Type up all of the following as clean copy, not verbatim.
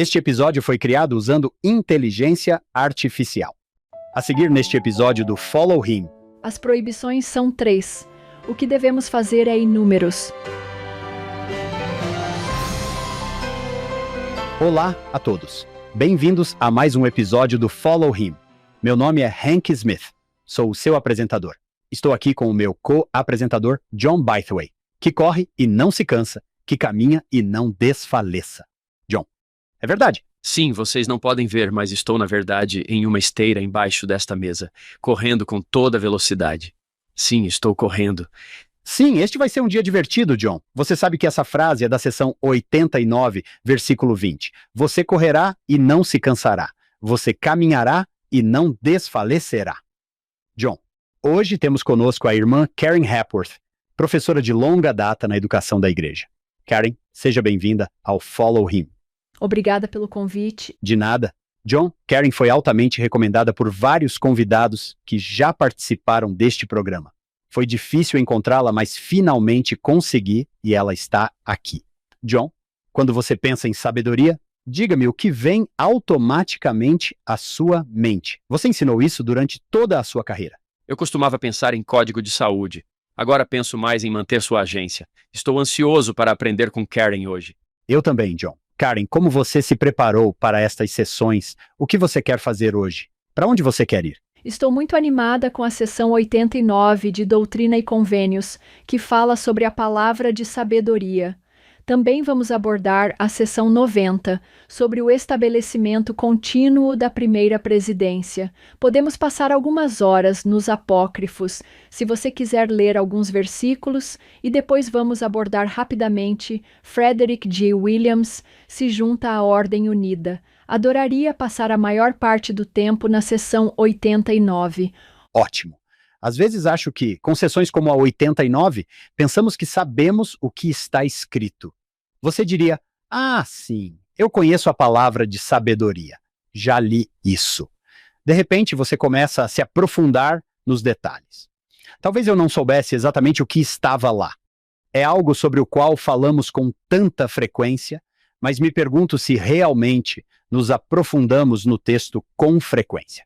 Este episódio foi criado usando inteligência artificial. A seguir neste episódio do Follow Him. As proibições são 3. O que devemos fazer é inúmeros. Olá a todos. Bem-vindos a mais um episódio do Follow Him. Meu nome é Hank Smith. Sou o seu apresentador. Estou aqui com o meu co-apresentador John Bytheway, que corre e não se cansa, que caminha e não desfaleça. John, é verdade? Sim, vocês não podem ver, mas estou, na verdade, em uma esteira embaixo desta mesa, correndo com toda a velocidade. Sim, estou correndo. Sim, este vai ser um dia divertido, John. Você sabe que essa frase é da seção 89, versículo 20. Você correrá e não se cansará. Você caminhará e não desfalecerá. John, hoje temos conosco a irmã Karen Hepworth, professora de longa data na educação da igreja. Karen, seja bem-vinda ao Follow Him. Obrigada pelo convite. De nada. John, Karen foi altamente recomendada por vários convidados que já participaram deste programa. Foi difícil encontrá-la, mas finalmente consegui e ela está aqui. John, quando você pensa em sabedoria, diga-me o que vem automaticamente à sua mente. Você ensinou isso durante toda a sua carreira. Eu costumava pensar em código de saúde. Agora penso mais em manter sua agência. Estou ansioso para aprender com Karen hoje. Eu também, John. Karen, como você se preparou para estas sessões? O que você quer fazer hoje? Para onde você quer ir? Estou muito animada com a sessão 89 de Doutrina e Convênios, que fala sobre a palavra de sabedoria. Também vamos abordar a sessão 90, sobre o estabelecimento contínuo da primeira presidência. Podemos passar algumas horas nos apócrifos, se você quiser ler alguns versículos, e depois vamos abordar rapidamente Frederick G. Williams se junta à Ordem Unida. Adoraria passar a maior parte do tempo na sessão 89. Ótimo. Às vezes acho que, com sessões como a 89, pensamos que sabemos o que está escrito. Você diria, sim, eu conheço a palavra de sabedoria. Já li isso. De repente, você começa a se aprofundar nos detalhes. Talvez eu não soubesse exatamente o que estava lá. É algo sobre o qual falamos com tanta frequência, mas me pergunto se realmente nos aprofundamos no texto com frequência.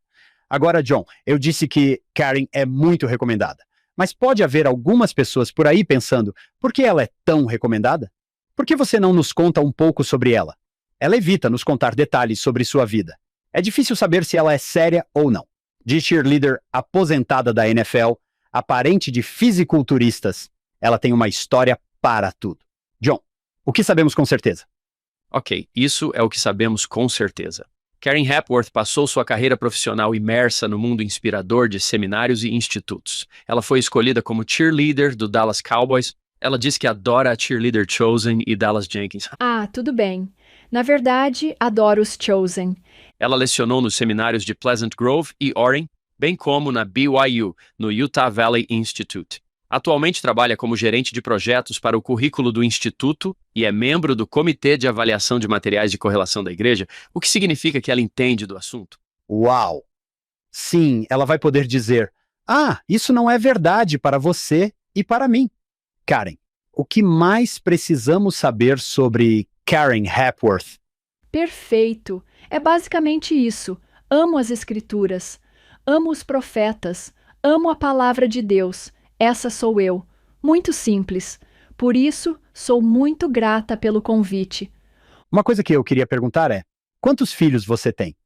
Agora, John, eu disse que Karen é muito recomendada, mas pode haver algumas pessoas por aí pensando, por que ela é tão recomendada? Por que você não nos conta um pouco sobre ela? Ela evita nos contar detalhes sobre sua vida. É difícil saber se ela é séria ou não. De cheerleader aposentada da NFL, aparente de fisiculturistas, ela tem uma história para tudo. John, o que sabemos com certeza? Ok, isso é o que sabemos com certeza. Karen Hepworth passou sua carreira profissional imersa no mundo inspirador de seminários e institutos. Ela foi escolhida como cheerleader do Dallas Cowboys. Ela diz que adora a cheerleader Chosen e Dallas Jenkins. Tudo bem. Na verdade, adoro os Chosen. Ela lecionou nos seminários de Pleasant Grove e Orem, bem como na BYU, no Utah Valley Institute. Atualmente trabalha como gerente de projetos para o currículo do Instituto e é membro do Comitê de Avaliação de Materiais de Correlação da Igreja, o que significa que ela entende do assunto. Uau! Sim, ela vai poder dizer, isso não é verdade para você e para mim. Karen, o que mais precisamos saber sobre Karen Hepworth? Perfeito! É basicamente isso. Amo as Escrituras. Amo os profetas. Amo a palavra de Deus. Essa sou eu. Muito simples. Por isso, sou muito grata pelo convite. Uma coisa que eu queria perguntar é, quantos filhos você tem?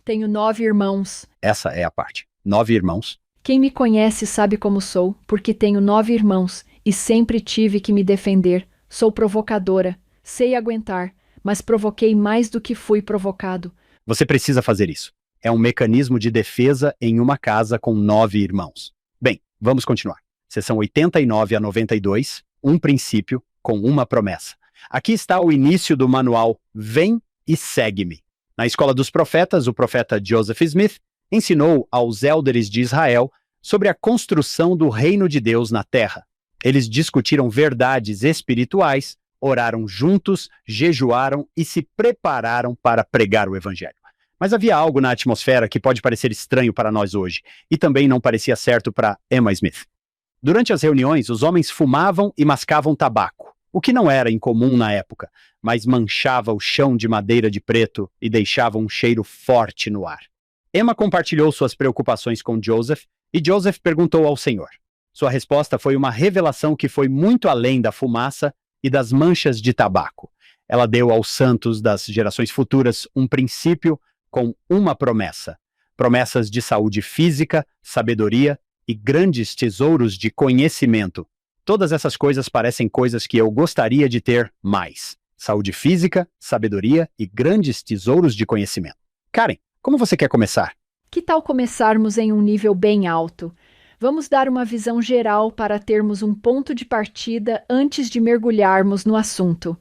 Tenho 9 irmãos. Essa é a parte. 9 irmãos. Quem me conhece sabe como sou, porque tenho 9 irmãos e sempre tive que me defender. Sou provocadora. Sei aguentar, mas provoquei mais do que fui provocado. Você precisa fazer isso. É um mecanismo de defesa em uma casa com 9 irmãos. Bem, vamos continuar. Sessão 89 a 92, um princípio com uma promessa. Aqui está o início do manual Vem e Segue-me. Na Escola dos Profetas, o profeta Joseph Smith ensinou aos élderes de Israel sobre a construção do reino de Deus na terra. Eles discutiram verdades espirituais, oraram juntos, jejuaram e se prepararam para pregar o evangelho. Mas havia algo na atmosfera que pode parecer estranho para nós hoje, e também não parecia certo para Emma Smith. Durante as reuniões, os homens fumavam e mascavam tabaco. o que não era incomum na época, mas manchava o chão de madeira de preto e deixava um cheiro forte no ar. Emma compartilhou suas preocupações com Joseph e Joseph perguntou ao Senhor. Sua resposta foi uma revelação que foi muito além da fumaça e das manchas de tabaco. Ela deu aos santos das gerações futuras um princípio com uma promessa. Promessas de saúde física, sabedoria e grandes tesouros de conhecimento. Todas essas coisas parecem coisas que eu gostaria de ter mais. Saúde física, sabedoria e grandes tesouros de conhecimento. Karen, como você quer começar? Que tal começarmos em um nível bem alto? Vamos dar uma visão geral para termos um ponto de partida antes de mergulharmos no assunto.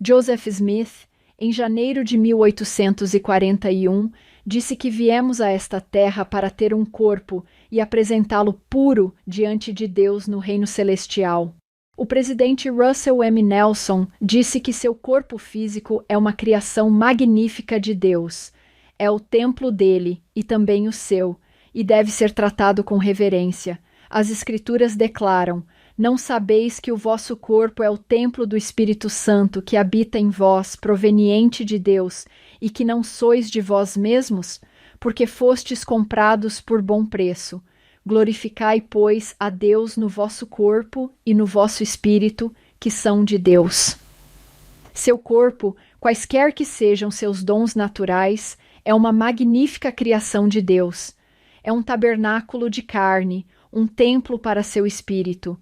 Joseph Smith, em janeiro de 1841, disse que viemos a esta terra para ter um corpo e apresentá-lo puro diante de Deus no reino celestial. O presidente Russell M. Nelson disse que seu corpo físico é uma criação magnífica de Deus. É o templo dele e também o seu, e deve ser tratado com reverência. As Escrituras declaram: não sabeis que o vosso corpo é o templo do Espírito Santo que habita em vós, proveniente de Deus, e que não sois de vós mesmos? Porque fostes comprados por bom preço. Glorificai, pois, a Deus no vosso corpo e no vosso espírito, que são de Deus. Seu corpo, quaisquer que sejam seus dons naturais, é uma magnífica criação de Deus. É um tabernáculo de carne, um templo para seu espírito.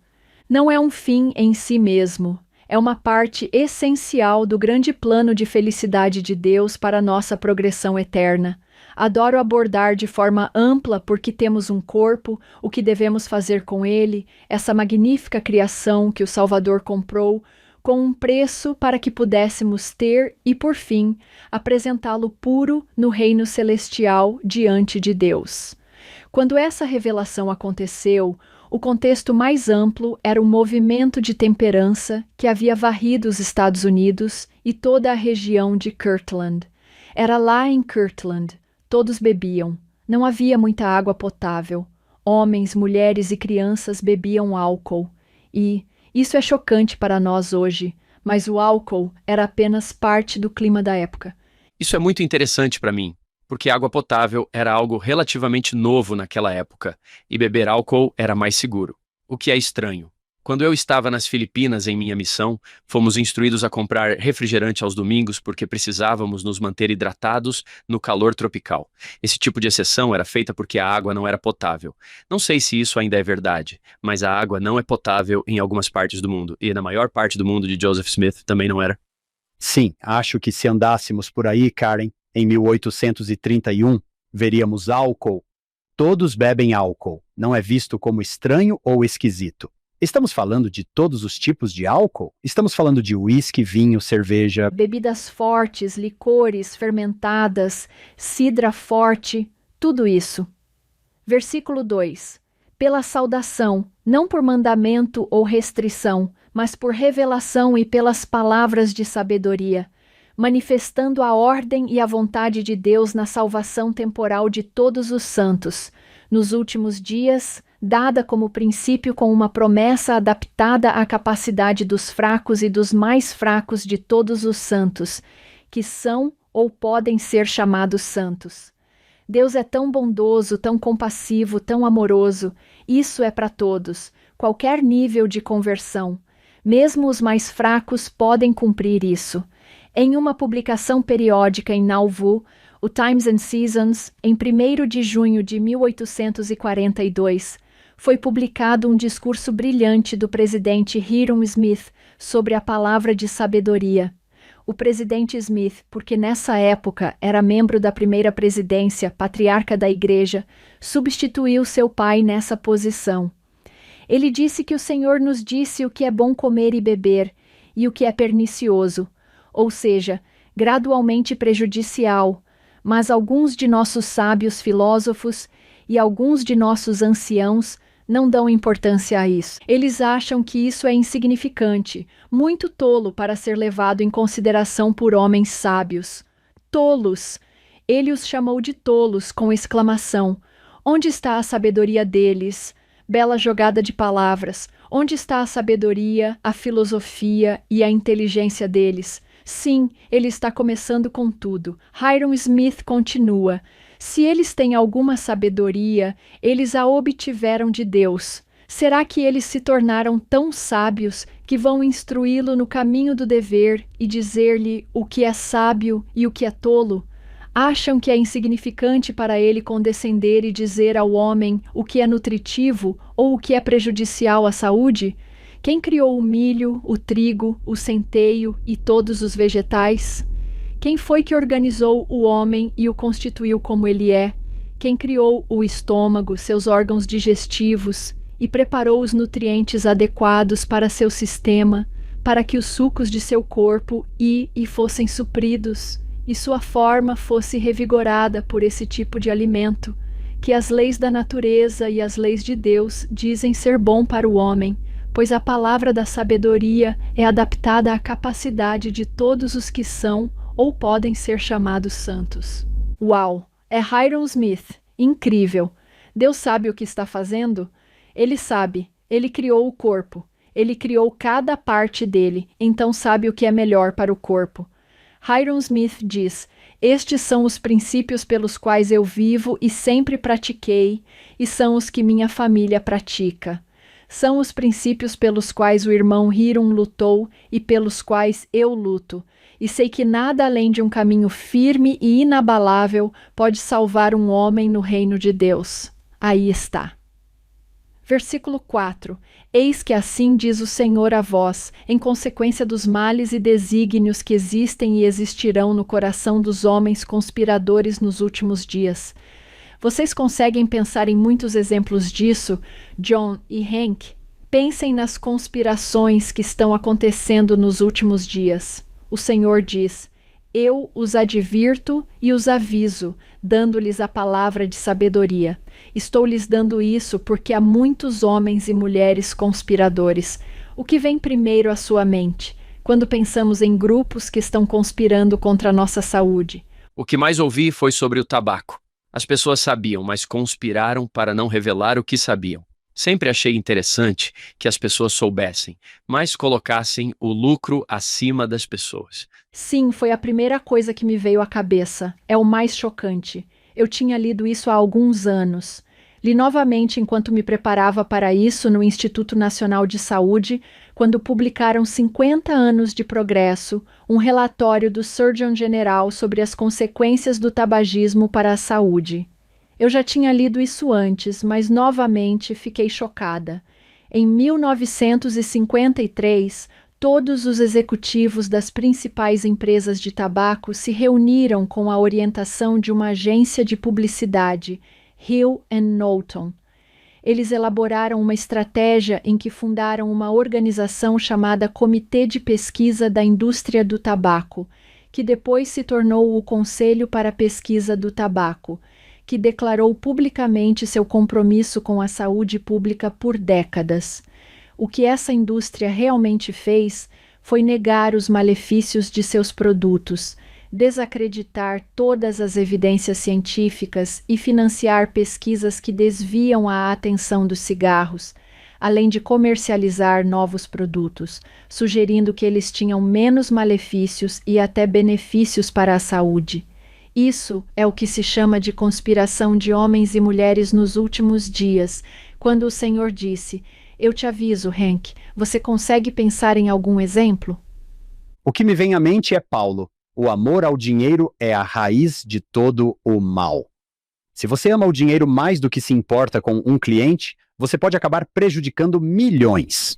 Não é um fim em si mesmo, é uma parte essencial do grande plano de felicidade de Deus para nossa progressão eterna. Adoro abordar de forma ampla porque temos um corpo, o que devemos fazer com ele, essa magnífica criação que o Salvador comprou, com um preço para que pudéssemos ter e, por fim, apresentá-lo puro no reino celestial diante de Deus. Quando essa revelação aconteceu, o contexto mais amplo era um movimento de temperança que havia varrido os Estados Unidos e toda a região de Kirtland. Era lá em Kirtland. Todos bebiam. Não havia muita água potável. Homens, mulheres e crianças bebiam álcool. E isso é chocante para nós hoje, mas o álcool era apenas parte do clima da época. Isso é muito interessante para mim, porque água potável era algo relativamente novo naquela época, e beber álcool era mais seguro. O que é estranho. Quando eu estava nas Filipinas em minha missão, fomos instruídos a comprar refrigerante aos domingos porque precisávamos nos manter hidratados no calor tropical. Esse tipo de exceção era feita porque a água não era potável. Não sei se isso ainda é verdade, mas a água não é potável em algumas partes do mundo, e na maior parte do mundo de Joseph Smith também não era. Sim, acho que se andássemos por aí, Karen, em 1831, veríamos álcool. Todos bebem álcool. Não é visto como estranho ou esquisito. Estamos falando de todos os tipos de álcool? Estamos falando de uísque, vinho, cerveja... Bebidas fortes, licores, fermentadas, cidra forte, tudo isso. Versículo 2. Pela saudação, não por mandamento ou restrição, mas por revelação e pelas palavras de sabedoria, manifestando a ordem e a vontade de Deus na salvação temporal de todos os santos, nos últimos dias, dada como princípio com uma promessa adaptada à capacidade dos fracos e dos mais fracos de todos os santos, que são ou podem ser chamados santos. Deus é tão bondoso, tão compassivo, tão amoroso. Isso é para todos, qualquer nível de conversão. Mesmo os mais fracos podem cumprir isso. Em uma publicação periódica em Nauvoo, o Times and Seasons, em 1º de junho de 1842, foi publicado um discurso brilhante do presidente Hiram Smith sobre a palavra de sabedoria. O presidente Smith, porque nessa época era membro da primeira presidência, patriarca da igreja, substituiu seu pai nessa posição. Ele disse que o Senhor nos disse o que é bom comer e beber e o que é pernicioso, ou seja, gradualmente prejudicial, mas alguns de nossos sábios filósofos e alguns de nossos anciãos não dão importância a isso. Eles acham que isso é insignificante, muito tolo para ser levado em consideração por homens sábios. Tolos! Ele os chamou de tolos com exclamação. Onde está a sabedoria deles? Bela jogada de palavras. Onde está a sabedoria, a filosofia e a inteligência deles? Sim, ele está começando com tudo. Hiram Smith continua: se eles têm alguma sabedoria, eles a obtiveram de Deus. Será que eles se tornaram tão sábios que vão instruí-lo no caminho do dever e dizer-lhe o que é sábio e o que é tolo? Acham que é insignificante para ele condescender e dizer ao homem o que é nutritivo ou o que é prejudicial à saúde? Quem criou o milho, o trigo, o centeio e todos os vegetais? Quem foi que organizou o homem e o constituiu como ele é? Quem criou o estômago, seus órgãos digestivos e preparou os nutrientes adequados para seu sistema, para que os sucos de seu corpo fossem supridos e sua forma fosse revigorada por esse tipo de alimento, que as leis da natureza e as leis de Deus dizem ser bom para o homem, pois a palavra da sabedoria é adaptada à capacidade de todos os que são ou podem ser chamados santos. Uau! É Hiram Smith. Incrível! Deus sabe o que está fazendo? Ele sabe. Ele criou o corpo. Ele criou cada parte dele, então sabe o que é melhor para o corpo. Hiram Smith diz: estes são os princípios pelos quais eu vivo e sempre pratiquei, e são os que minha família pratica. São os princípios pelos quais o irmão Hiram lutou e pelos quais eu luto, e sei que nada além de um caminho firme e inabalável pode salvar um homem no reino de Deus. Aí está. Versículo 4. Eis que assim diz o Senhor a vós, em consequência dos males e desígnios que existem e existirão no coração dos homens conspiradores nos últimos dias. Vocês conseguem pensar em muitos exemplos disso, John e Hank? Pensem nas conspirações que estão acontecendo nos últimos dias. O Senhor diz: eu os advirto e os aviso, dando-lhes a palavra de sabedoria. Estou lhes dando isso porque há muitos homens e mulheres conspiradores. O que vem primeiro à sua mente, quando pensamos em grupos que estão conspirando contra a nossa saúde? O que mais ouvi foi sobre o tabaco. As pessoas sabiam, mas conspiraram para não revelar o que sabiam. Sempre achei interessante que as pessoas soubessem, mas colocassem o lucro acima das pessoas. Sim, foi a primeira coisa que me veio à cabeça. É o mais chocante. Eu tinha lido isso há alguns anos. Li novamente enquanto me preparava para isso no Instituto Nacional de Saúde, quando publicaram 50 anos de progresso, um relatório do Surgeon General sobre as consequências do tabagismo para a saúde. Eu já tinha lido isso antes, mas novamente fiquei chocada. Em 1953, todos os executivos das principais empresas de tabaco se reuniram com a orientação de uma agência de publicidade, Hill & Knowlton. Eles elaboraram uma estratégia em que fundaram uma organização chamada Comitê de Pesquisa da Indústria do Tabaco, que depois se tornou o Conselho para a Pesquisa do Tabaco, que declarou publicamente seu compromisso com a saúde pública por décadas. O que essa indústria realmente fez foi negar os malefícios de seus produtos, desacreditar todas as evidências científicas e financiar pesquisas que desviam a atenção dos cigarros, além de comercializar novos produtos, sugerindo que eles tinham menos malefícios e até benefícios para a saúde. Isso é o que se chama de conspiração de homens e mulheres nos últimos dias, quando o Senhor disse: eu te aviso, Hank, você consegue pensar em algum exemplo? O que me vem à mente é Paulo. O amor ao dinheiro é a raiz de todo o mal. Se você ama o dinheiro mais do que se importa com um cliente, você pode acabar prejudicando milhões.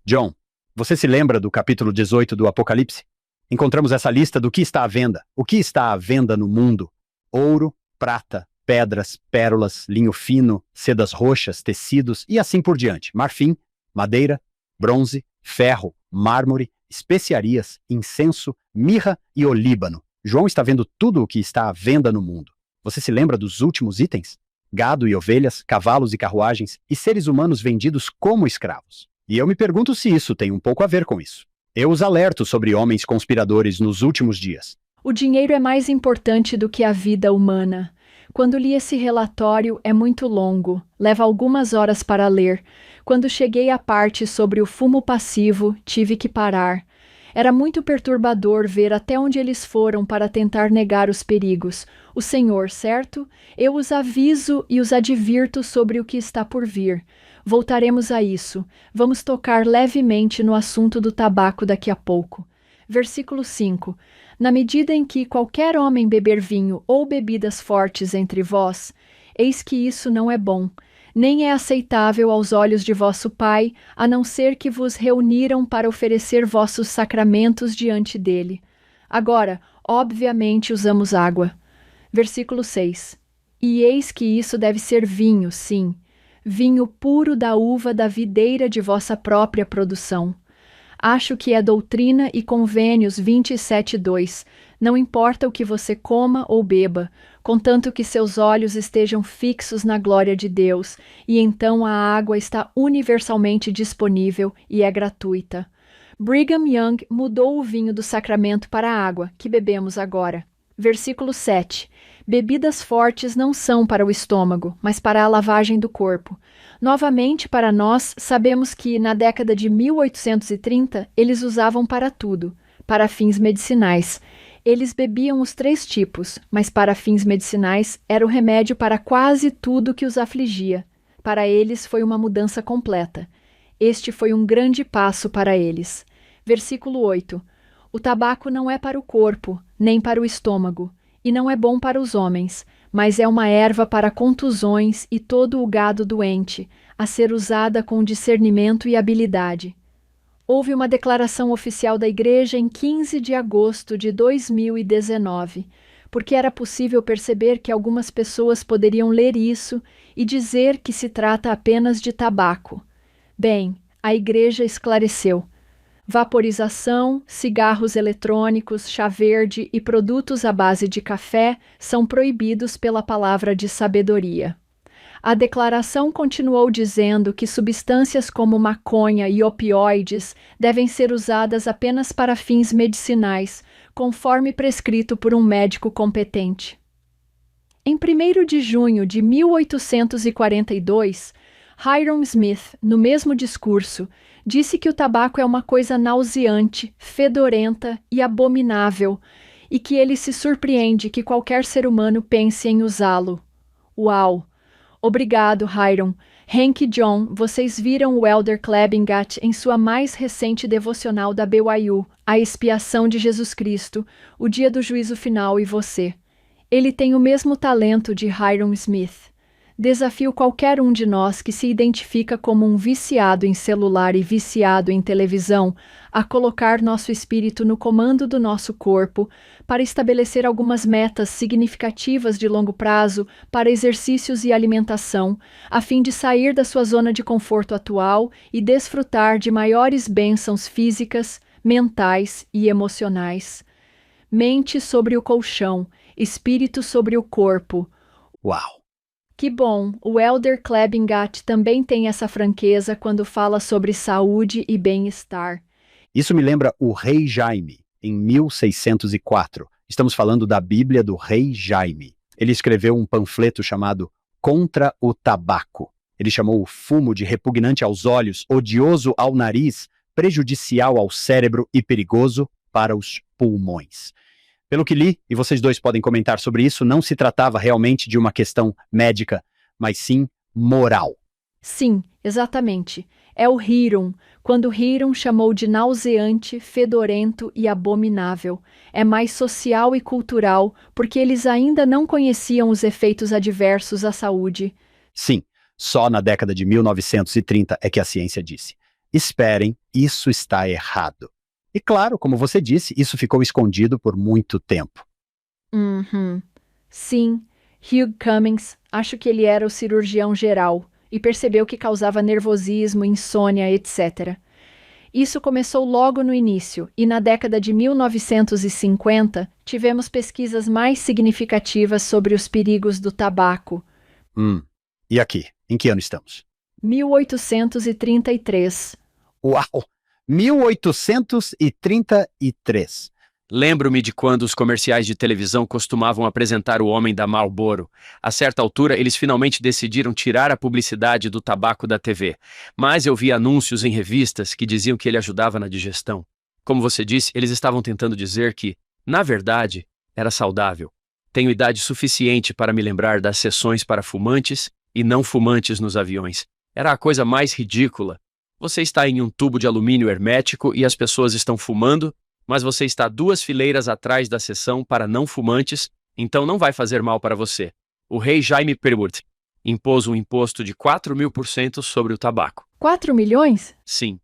John, você se lembra do capítulo 18 do Apocalipse? Encontramos essa lista do que está à venda. O que está à venda no mundo? Ouro, prata, pedras, pérolas, linho fino, sedas roxas, tecidos e assim por diante. Marfim, madeira, bronze, ferro, mármore, especiarias, incenso, mirra e olíbano. João está vendo tudo o que está à venda no mundo. Você se lembra dos últimos itens? Gado e ovelhas, cavalos e carruagens e seres humanos vendidos como escravos. E eu me pergunto se isso tem um pouco a ver com isso. Eu os alerto sobre homens conspiradores nos últimos dias. O dinheiro é mais importante do que a vida humana. Quando li esse relatório, é muito longo, leva algumas horas para ler. Quando cheguei à parte sobre o fumo passivo, tive que parar. Era muito perturbador ver até onde eles foram para tentar negar os perigos. O Senhor, certo? Eu os aviso e os advirto sobre o que está por vir. Voltaremos a isso. Vamos tocar levemente no assunto do tabaco daqui a pouco. Versículo 5. Na medida em que qualquer homem beber vinho ou bebidas fortes entre vós, eis que isso não é bom, nem é aceitável aos olhos de vosso Pai, a não ser que vos reuniram para oferecer vossos sacramentos diante dele. Agora, obviamente, usamos água. Versículo 6. E eis que isso deve ser vinho, sim, vinho puro da uva da videira de vossa própria produção. Acho que é Doutrina e Convênios 27:2. Não importa o que você coma ou beba, contanto que seus olhos estejam fixos na glória de Deus, e então a água está universalmente disponível e é gratuita. Brigham Young mudou o vinho do sacramento para a água, que bebemos agora. Versículo 7. Bebidas fortes não são para o estômago, mas para a lavagem do corpo. Novamente, para nós, sabemos que, na década de 1830, eles usavam para tudo, para fins medicinais. Eles bebiam os 3 tipos, mas para fins medicinais era o remédio para quase tudo que os afligia. Para eles foi uma mudança completa. Este foi um grande passo para eles. Versículo 8. O tabaco não é para o corpo, nem para o estômago, e não é bom para os homens, mas é uma erva para contusões e todo o gado doente, a ser usada com discernimento e habilidade. Houve uma declaração oficial da Igreja em 15 de agosto de 2019, porque era possível perceber que algumas pessoas poderiam ler isso e dizer que se trata apenas de tabaco. Bem, a Igreja esclareceu. Vaporização, cigarros eletrônicos, chá verde e produtos à base de café são proibidos pela palavra de sabedoria. A declaração continuou dizendo que substâncias como maconha e opioides devem ser usadas apenas para fins medicinais, conforme prescrito por um médico competente. Em 1º de junho de 1842, Hyrum Smith, no mesmo discurso, disse que o tabaco é uma coisa nauseante, fedorenta e abominável, e que ele se surpreende que qualquer ser humano pense em usá-lo. Uau! Obrigado, Hyrum. Hank e John, vocês viram o Elder Klebengat em sua mais recente devocional da BYU, A Expiação de Jesus Cristo, o Dia do Juízo Final e você. Ele tem o mesmo talento de Hyrum Smith. Desafio qualquer um de nós que se identifica como um viciado em celular e viciado em televisão a colocar nosso espírito no comando do nosso corpo para estabelecer algumas metas significativas de longo prazo para exercícios e alimentação, a fim de sair da sua zona de conforto atual e desfrutar de maiores bênçãos físicas, mentais e emocionais. Mente sobre o colchão, espírito sobre o corpo. Uau! Que bom, o Elder Klebengat também tem essa franqueza quando fala sobre saúde e bem-estar. Isso me lembra o Rei Jaime, em 1604. Estamos falando da Bíblia do Rei Jaime. Ele escreveu um panfleto chamado Contra o Tabaco. Ele chamou o fumo de repugnante aos olhos, odioso ao nariz, prejudicial ao cérebro e perigoso para os pulmões. Pelo que li, e vocês dois podem comentar sobre isso, não se tratava realmente de uma questão médica, mas sim moral. Sim, exatamente. É o Hyrum, quando Hyrum chamou de nauseante, fedorento e abominável. É mais social e cultural, porque eles ainda não conheciam os efeitos adversos à saúde. Sim, só na década de 1930 é que a ciência disse: esperem, isso está errado. E claro, como você disse, isso ficou escondido por muito tempo. Sim, Hugh Cummings, acho que ele era o cirurgião geral, e percebeu que causava nervosismo, insônia, etc. Isso começou logo no início, e na década de 1950, tivemos pesquisas mais significativas sobre os perigos do tabaco. E aqui, em que ano estamos? 1833. Uau! 1833. Lembro-me de quando os comerciais de televisão costumavam apresentar o homem da Marlboro. A certa altura, eles finalmente decidiram tirar a publicidade do tabaco da TV. Mas eu vi anúncios em revistas que diziam que ele ajudava na digestão. Como você disse, eles estavam tentando dizer que, na verdade, era saudável. Tenho idade suficiente para me lembrar das sessões para fumantes e não fumantes nos aviões. Era a coisa mais ridícula. Você está em um tubo de alumínio hermético e as pessoas estão fumando, mas você está 2 fileiras atrás da seção para não fumantes, então não vai fazer mal para você. O rei Jaime I impôs um imposto de 4.000% sobre o tabaco. 4 milhões? Sim.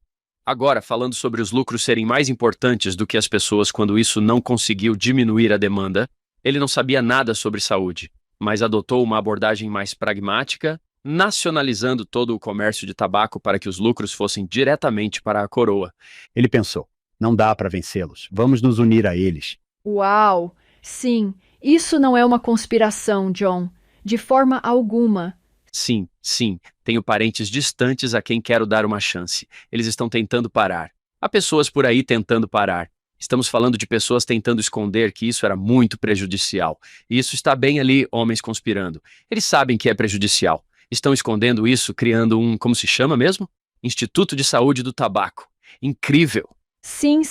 Agora, falando sobre os lucros serem mais importantes do que as pessoas quando isso não conseguiu diminuir a demanda, ele não sabia nada sobre saúde, mas adotou uma abordagem mais pragmática, nacionalizando todo o comércio de tabaco para que os lucros fossem diretamente para a coroa. Ele pensou, não dá para vencê-los, vamos nos unir a eles. Uau! Sim, isso não é uma conspiração, John. De forma alguma. Sim, tenho parentes distantes a quem quero dar uma chance. Eles estão tentando parar. Há pessoas por aí tentando parar. Estamos falando de pessoas tentando esconder que isso era muito prejudicial. E isso está bem ali, homens conspirando. Eles sabem que é prejudicial. Estão escondendo isso, criando como se chama mesmo? Instituto de Saúde do Tabaco. Incrível! Sim.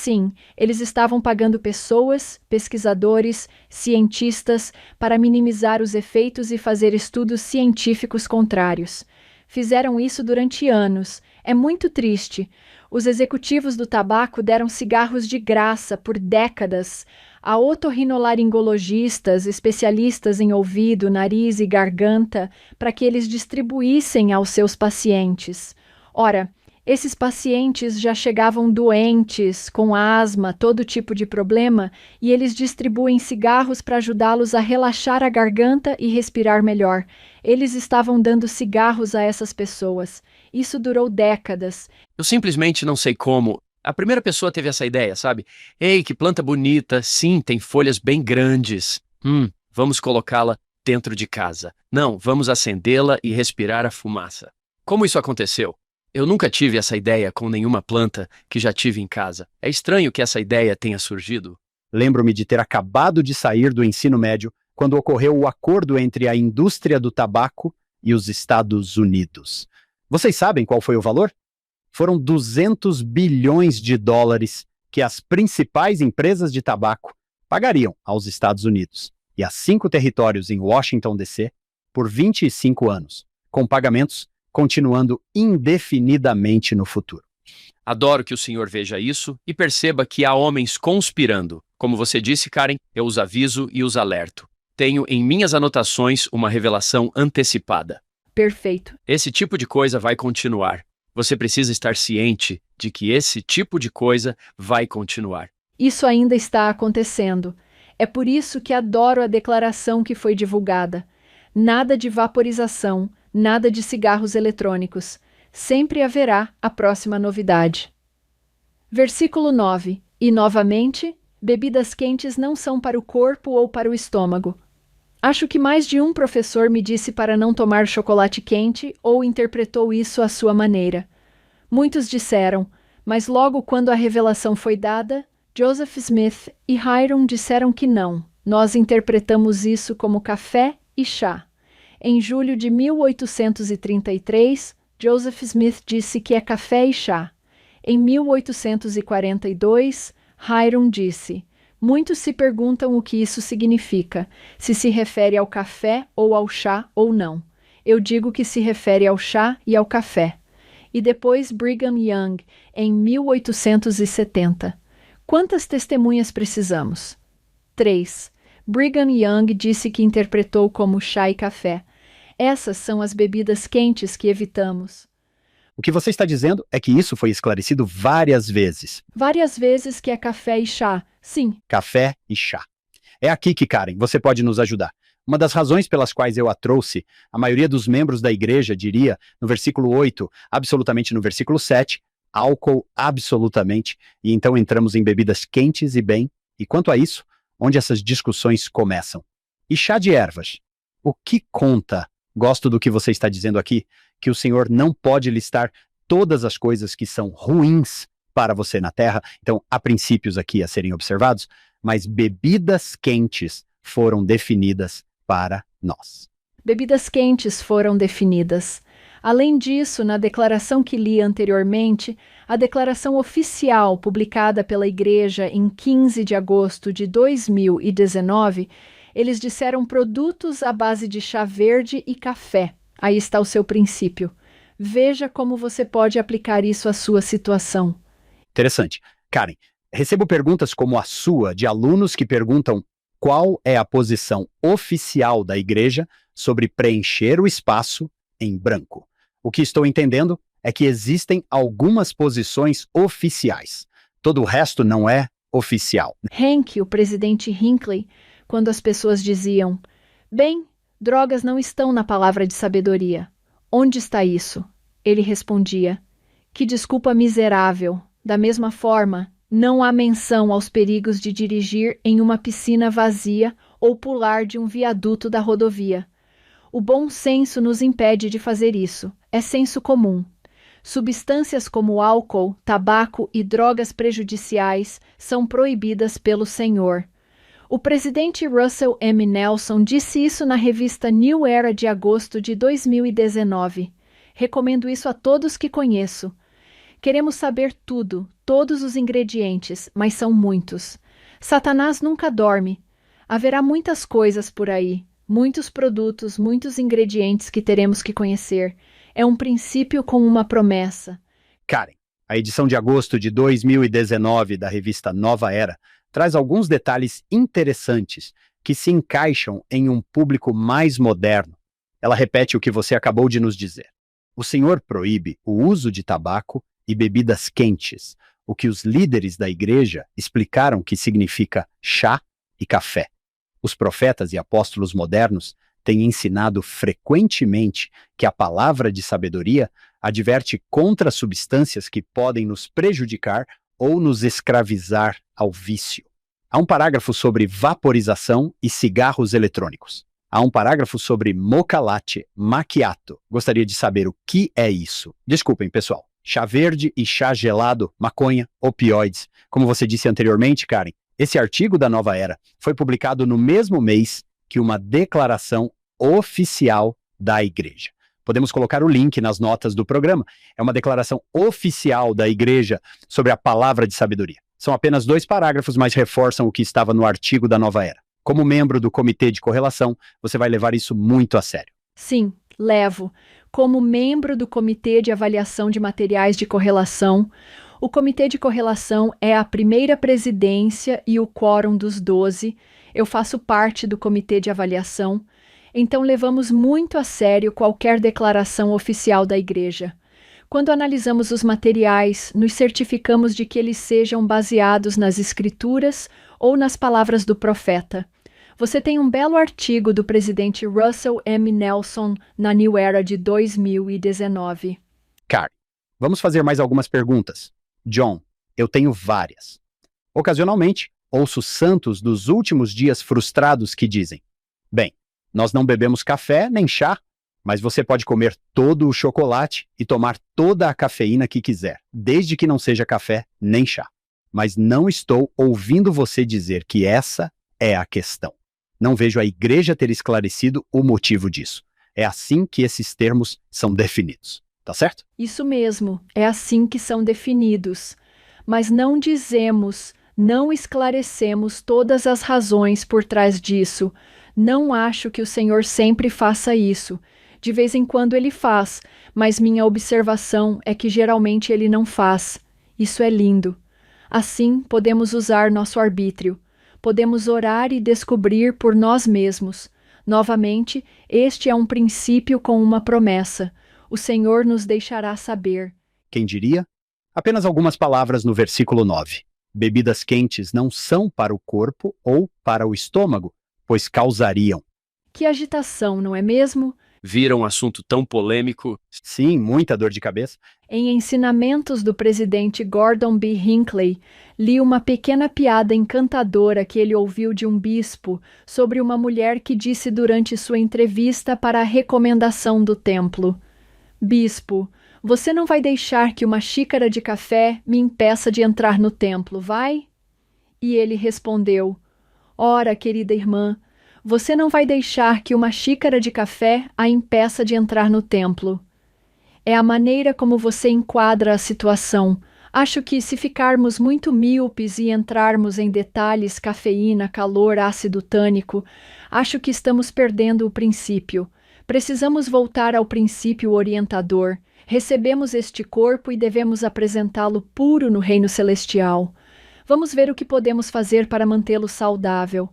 Eles estavam pagando pessoas, pesquisadores, cientistas para minimizar os efeitos e fazer estudos científicos contrários. Fizeram isso durante anos. É muito triste. Os executivos do tabaco deram cigarros de graça por décadas a otorrinolaringologistas, especialistas em ouvido, nariz e garganta, para que eles distribuíssem aos seus pacientes. Ora, esses pacientes já chegavam doentes, com asma, todo tipo de problema, e eles distribuem cigarros para ajudá-los a relaxar a garganta e respirar melhor. Eles estavam dando cigarros a essas pessoas. Isso durou décadas. Eu simplesmente não sei como. A primeira pessoa teve essa ideia, sabe? Ei, que planta bonita. Sim, tem folhas bem grandes. Vamos colocá-la dentro de casa. Não, vamos acendê-la e respirar a fumaça. Como isso aconteceu? Eu nunca tive essa ideia com nenhuma planta que já tive em casa. É estranho que essa ideia tenha surgido. Lembro-me de ter acabado de sair do ensino médio quando ocorreu o acordo entre a indústria do tabaco e os Estados Unidos. Vocês sabem qual foi o valor? Foram 200 bilhões de dólares que as principais empresas de tabaco pagariam aos Estados Unidos e a 5 territórios em Washington, D.C. por 25 anos, com pagamentos continuando indefinidamente no futuro. Adoro que o senhor veja isso e perceba que há homens conspirando. Como você disse, Karen, eu os aviso e os alerto. Tenho em minhas anotações uma revelação antecipada. Perfeito. Esse tipo de coisa vai continuar. Você precisa estar ciente de que esse tipo de coisa vai continuar. Isso ainda está acontecendo. É por isso que adoro a declaração que foi divulgada. Nada de vaporização, nada de cigarros eletrônicos. Sempre haverá a próxima novidade. Versículo 9. E novamente, bebidas quentes não são para o corpo ou para o estômago. Acho que mais de um professor me disse para não tomar chocolate quente ou interpretou isso à sua maneira. Muitos disseram, mas logo quando a revelação foi dada, Joseph Smith e Hiram disseram que não. Nós interpretamos isso como café e chá. Em julho de 1833, Joseph Smith disse que é café e chá. Em 1842, Hiram disse: muitos se perguntam o que isso significa, se refere ao café ou ao chá ou não. Eu digo que se refere ao chá e ao café. E depois Brigham Young, em 1870. Quantas testemunhas precisamos? 3. Brigham Young disse que interpretou como chá e café. Essas são as bebidas quentes que evitamos. O que você está dizendo é que isso foi esclarecido várias vezes. Várias vezes que é café e chá, sim. Café e chá. É aqui que, Karen, você pode nos ajudar. Uma das razões pelas quais eu a trouxe, a maioria dos membros da igreja diria, no versículo 8, absolutamente no versículo 7, álcool absolutamente, e então entramos em bebidas quentes e bem. E quanto a isso, onde essas discussões começam? E chá de ervas? O que conta? Gosto do que você está dizendo aqui, que o Senhor não pode listar todas as coisas que são ruins para você na terra. Então, há princípios aqui a serem observados, mas bebidas quentes foram definidas para nós. Bebidas quentes foram definidas. Além disso, na declaração que li anteriormente, a declaração oficial publicada pela Igreja em 15 de agosto de 2019, eles disseram produtos à base de chá verde e café. Aí está o seu princípio. Veja como você pode aplicar isso à sua situação. Interessante. Karen, recebo perguntas como a sua de alunos que perguntam qual é a posição oficial da igreja sobre preencher o espaço em branco. O que estou entendendo é que existem algumas posições oficiais. Todo o resto não é oficial. Hank, o presidente Hinckley, quando as pessoas diziam: "Bem, drogas não estão na palavra de sabedoria. Onde está isso?" Ele respondia: "Que desculpa miserável. Da mesma forma, não há menção aos perigos de dirigir em uma piscina vazia ou pular de um viaduto da rodovia. O bom senso nos impede de fazer isso. É senso comum. Substâncias como álcool, tabaco e drogas prejudiciais são proibidas pelo Senhor." O presidente Russell M. Nelson disse isso na revista New Era de agosto de 2019. Recomendo isso a todos que conheço. Queremos saber tudo, todos os ingredientes, mas são muitos. Satanás nunca dorme. Haverá muitas coisas por aí, muitos produtos, muitos ingredientes que teremos que conhecer. É um princípio com uma promessa. Karen, a edição de agosto de 2019 da revista Nova Era traz alguns detalhes interessantes que se encaixam em um público mais moderno. Ela repete o que você acabou de nos dizer. O Senhor proíbe o uso de tabaco e bebidas quentes, o que os líderes da igreja explicaram que significa chá e café. Os profetas e apóstolos modernos têm ensinado frequentemente que a palavra de sabedoria adverte contra substâncias que podem nos prejudicar ou nos escravizar ao vício. Há um parágrafo sobre vaporização e cigarros eletrônicos. Há um parágrafo sobre mocha latte, macchiato. Gostaria de saber o que é isso. Desculpem, pessoal. Chá verde e chá gelado, maconha, opioides. Como você disse anteriormente, Karen, esse artigo da Nova Era foi publicado no mesmo mês que uma declaração oficial da igreja. Podemos colocar o link nas notas do programa. É uma declaração oficial da igreja sobre a palavra de sabedoria. São apenas 2 parágrafos, mas reforçam o que estava no artigo da Nova Era. Como membro do comitê de correlação, você vai levar isso muito a sério. Sim, levo. Como membro do Comitê de Avaliação de Materiais de Correlação, o Comitê de Correlação é a primeira presidência e o quórum dos 12. Eu faço parte do Comitê de Avaliação, então levamos muito a sério qualquer declaração oficial da Igreja. Quando analisamos os materiais, nos certificamos de que eles sejam baseados nas Escrituras ou nas palavras do profeta. Você tem um belo artigo do presidente Russell M. Nelson na New Era de 2019. Karen, vamos fazer mais algumas perguntas. John, eu tenho várias. Ocasionalmente, ouço santos dos últimos dias frustrados que dizem: "Bem, nós não bebemos café nem chá, mas você pode comer todo o chocolate e tomar toda a cafeína que quiser, desde que não seja café nem chá. Mas não estou ouvindo você dizer que essa é a questão. Não vejo a igreja ter esclarecido o motivo disso. É assim que esses termos são definidos. Tá certo?" Isso mesmo, é assim que são definidos. Mas não dizemos, não esclarecemos todas as razões por trás disso. Não acho que o Senhor sempre faça isso. De vez em quando ele faz, mas minha observação é que geralmente ele não faz. Isso é lindo. Assim, podemos usar nosso arbítrio. Podemos orar e descobrir por nós mesmos. Novamente, este é um princípio com uma promessa. O Senhor nos deixará saber. Quem diria? Apenas algumas palavras no versículo 9. Bebidas quentes não são para o corpo ou para o estômago, pois causariam. Que agitação, não é mesmo? Vira um assunto tão polêmico. Sim, muita dor de cabeça. Em ensinamentos do presidente Gordon B. Hinckley, li uma pequena piada encantadora que ele ouviu de um bispo sobre uma mulher que disse durante sua entrevista para a recomendação do templo: "Bispo, você não vai deixar que uma xícara de café me impeça de entrar no templo, vai?" E ele respondeu: Ora, querida irmã, você não vai deixar que uma xícara de café a impeça de entrar no templo. É a maneira como você enquadra a situação. Acho que se ficarmos muito míopes e entrarmos em detalhes cafeína, calor, ácido tânico, acho que estamos perdendo o princípio. Precisamos voltar ao princípio orientador. Recebemos este corpo e devemos apresentá-lo puro no reino celestial. Vamos ver o que podemos fazer para mantê-lo saudável.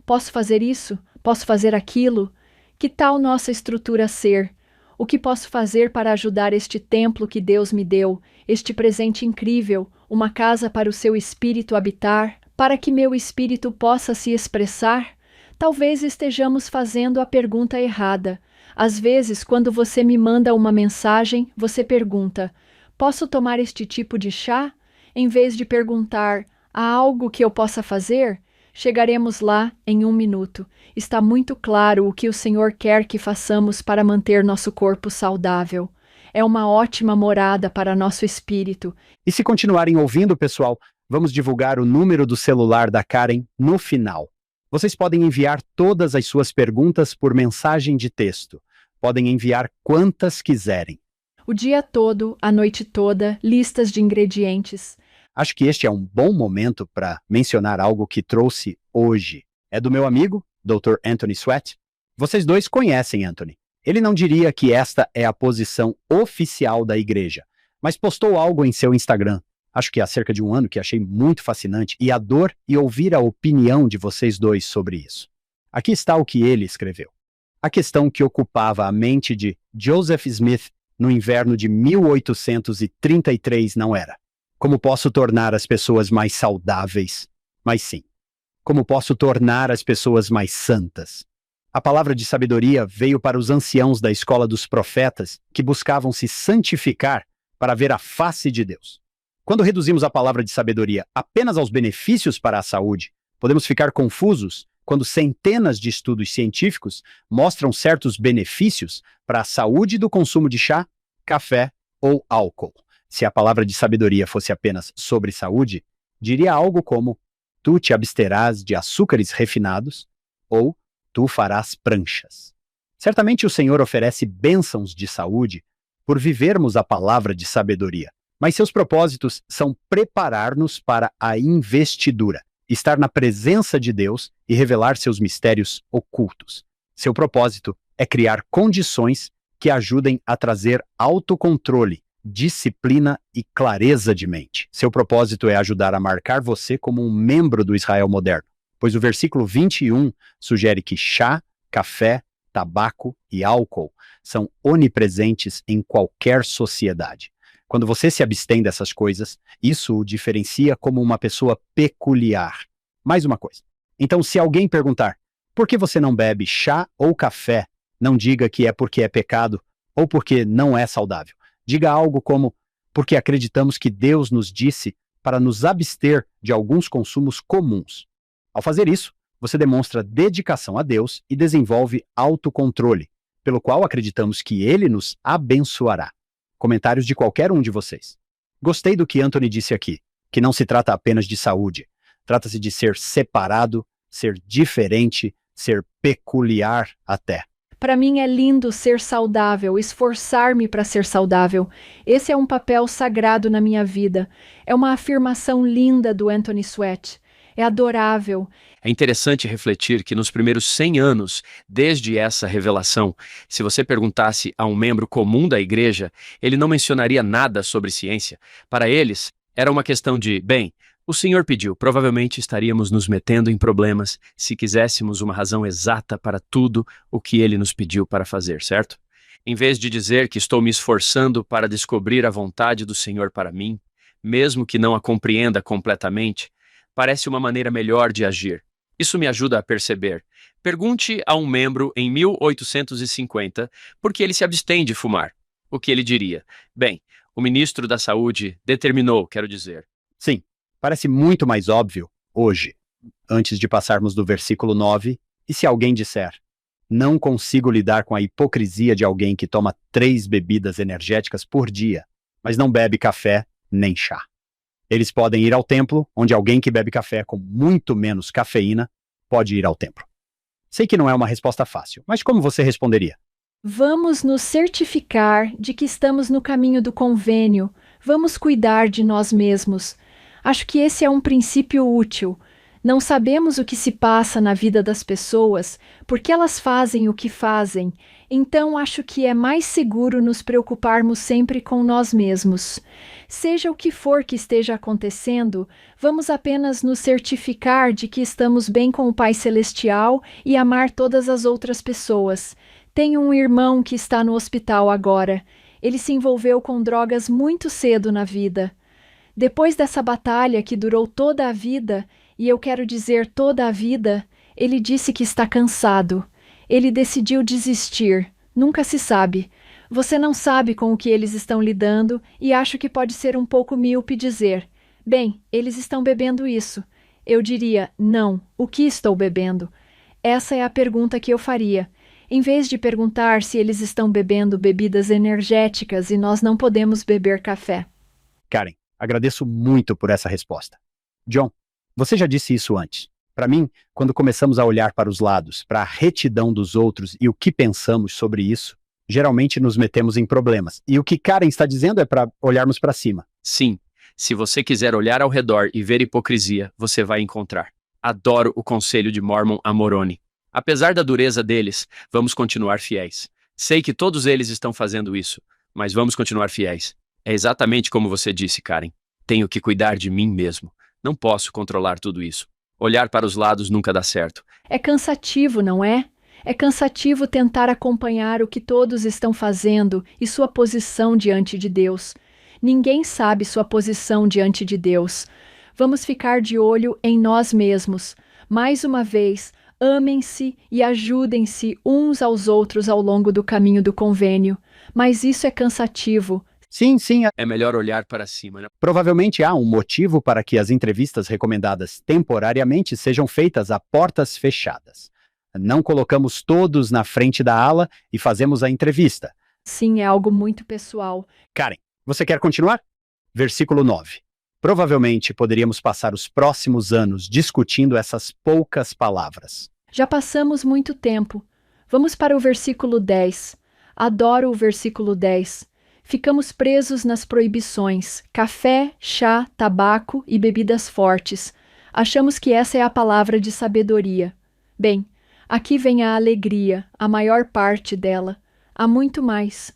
Posso fazer isso? Posso fazer aquilo? Que tal nossa estrutura ser? O que posso fazer para ajudar este templo que Deus me deu, este presente incrível, uma casa para o seu espírito habitar, para que meu espírito possa se expressar? Talvez estejamos fazendo a pergunta errada. Às vezes, quando você me manda uma mensagem, você pergunta: Posso tomar este tipo de chá? Em vez de perguntar: Há algo que eu possa fazer? Chegaremos lá em 1 minuto. Está muito claro o que o Senhor quer que façamos para manter nosso corpo saudável. É uma ótima morada para nosso espírito. E se continuarem ouvindo, pessoal, vamos divulgar o número do celular da Karen no final. Vocês podem enviar todas as suas perguntas por mensagem de texto. Podem enviar quantas quiserem. O dia todo, a noite toda, listas de ingredientes. Acho que este é um bom momento para mencionar algo que trouxe hoje. É do meu amigo, Dr. Anthony Sweat. Vocês dois conhecem Anthony. Ele não diria que esta é a posição oficial da igreja, mas postou algo em seu Instagram, acho que há cerca de um ano, que achei muito fascinante e e ouvir a opinião de vocês dois sobre isso. Aqui está o que ele escreveu. A questão que ocupava a mente de Joseph Smith no inverno de 1833 não era: como posso tornar as pessoas mais saudáveis? Mas sim, como posso tornar as pessoas mais santas? A palavra de sabedoria veio para os anciãos da escola dos profetas que buscavam se santificar para ver a face de Deus. Quando reduzimos a palavra de sabedoria apenas aos benefícios para a saúde, podemos ficar confusos quando centenas de estudos científicos mostram certos benefícios para a saúde do consumo de chá, café ou álcool. Se a palavra de sabedoria fosse apenas sobre saúde, diria algo como: tu te absterás de açúcares refinados ou tu farás pranchas. Certamente o Senhor oferece bênçãos de saúde por vivermos a palavra de sabedoria, mas seus propósitos são preparar-nos para a investidura, estar na presença de Deus e revelar seus mistérios ocultos. Seu propósito é criar condições que ajudem a trazer autocontrole, disciplina e clareza de mente. Seu propósito é ajudar a marcar você como um membro do Israel moderno, pois o versículo 21 sugere que chá, café, tabaco e álcool são onipresentes em qualquer sociedade. Quando você se abstém dessas coisas, isso o diferencia como uma pessoa peculiar. Mais uma coisa. Então, se alguém perguntar: por que você não bebe chá ou café? Não diga que é porque é pecado ou porque não é saudável. Diga algo como: porque acreditamos que Deus nos disse para nos abster de alguns consumos comuns. Ao fazer isso, você demonstra dedicação a Deus e desenvolve autocontrole, pelo qual acreditamos que Ele nos abençoará. Comentários de qualquer um de vocês. Gostei do que Anthony disse aqui, que não se trata apenas de saúde. Trata-se de ser separado, ser diferente, ser peculiar até. Para mim é lindo ser saudável, esforçar-me para ser saudável. Esse é um papel sagrado na minha vida. É uma afirmação linda do Anthony Sweat. É adorável. É interessante refletir que nos primeiros 100 anos, desde essa revelação, se você perguntasse a um membro comum da igreja, ele não mencionaria nada sobre ciência. Para eles, era uma questão de: bem, o Senhor pediu, provavelmente estaríamos nos metendo em problemas se quiséssemos uma razão exata para tudo o que Ele nos pediu para fazer, certo? Em vez de dizer que estou me esforçando para descobrir a vontade do Senhor para mim, mesmo que não a compreenda completamente, parece uma maneira melhor de agir. Isso me ajuda a perceber. Pergunte a um membro em 1850 por que ele se abstém de fumar. O que ele diria? Bem, o ministro da Saúde determinou, quero dizer. Sim, parece muito mais óbvio hoje, antes de passarmos do versículo 9, e se alguém disser: não consigo lidar com a hipocrisia de alguém que toma 3 bebidas energéticas por dia, mas não bebe café nem chá. Eles podem ir ao templo, onde alguém que bebe café com muito menos cafeína pode ir ao templo. Sei que não é uma resposta fácil, mas como você responderia? Vamos nos certificar de que estamos no caminho do convênio. Vamos cuidar de nós mesmos. Acho que esse é um princípio útil. Não sabemos o que se passa na vida das pessoas, porque elas fazem o que fazem. Então acho que é mais seguro nos preocuparmos sempre com nós mesmos. Seja o que for que esteja acontecendo, vamos apenas nos certificar de que estamos bem com o Pai Celestial e amar todas as outras pessoas. Tenho um irmão que está no hospital agora. Ele se envolveu com drogas muito cedo na vida. Depois dessa batalha que durou toda a vida, e eu quero dizer toda a vida, ele disse que está cansado. Ele decidiu desistir. Nunca se sabe. Você não sabe com o que eles estão lidando e acho que pode ser um pouco míope dizer: bem, eles estão bebendo isso. Eu diria: não, o que estou bebendo? Essa é a pergunta que eu faria. Em vez de perguntar se eles estão bebendo bebidas energéticas e nós não podemos beber café. Karen, agradeço muito por essa resposta. John, você já disse isso antes. Para mim, quando começamos a olhar para os lados, para a retidão dos outros e o que pensamos sobre isso, geralmente nos metemos em problemas. E o que Karen está dizendo é para olharmos para cima. Sim, se você quiser olhar ao redor e ver hipocrisia, você vai encontrar. Adoro o conselho de Mormon a Moroni. Apesar da dureza deles, vamos continuar fiéis. Sei que todos eles estão fazendo isso, mas vamos continuar fiéis. É exatamente como você disse, Karen. Tenho que cuidar de mim mesmo. Não posso controlar tudo isso. Olhar para os lados nunca dá certo. É cansativo, não é? É cansativo tentar acompanhar o que todos estão fazendo e sua posição diante de Deus. Ninguém sabe sua posição diante de Deus. Vamos ficar de olho em nós mesmos. Mais uma vez, amem-se e ajudem-se uns aos outros ao longo do caminho do convênio. Mas isso é cansativo. Sim, É melhor olhar para cima, né? provavelmente há um motivo para que as entrevistas recomendadas temporariamente sejam feitas a portas fechadas. Não colocamos todos na frente da ala e fazemos a entrevista. Sim, é algo muito pessoal. Karen, você quer continuar? Versículo 9. Provavelmente poderíamos passar os próximos anos discutindo essas poucas palavras. Já passamos muito tempo. Vamos para o versículo 10. Adoro o versículo 10. Ficamos presos nas proibições: café, chá, tabaco e bebidas fortes. Achamos que essa é a palavra de sabedoria. Bem, aqui vem a alegria, a maior parte dela. Há muito mais.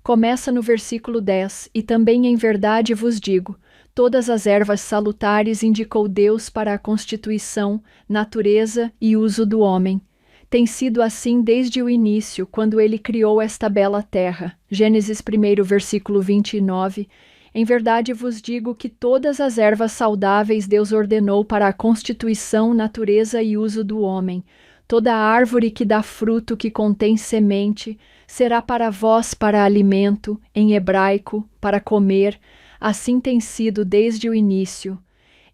Começa no versículo 10, e também em verdade vos digo, todas as ervas salutares indicou Deus para a constituição, natureza e uso do homem. Tem sido assim desde o início, quando ele criou esta bela terra. Gênesis 1, versículo 29. Em verdade vos digo que todas as ervas saudáveis Deus ordenou para a constituição, natureza e uso do homem. Toda árvore que dá fruto que contém semente será para vós para alimento, em hebraico, para comer. Assim tem sido desde o início.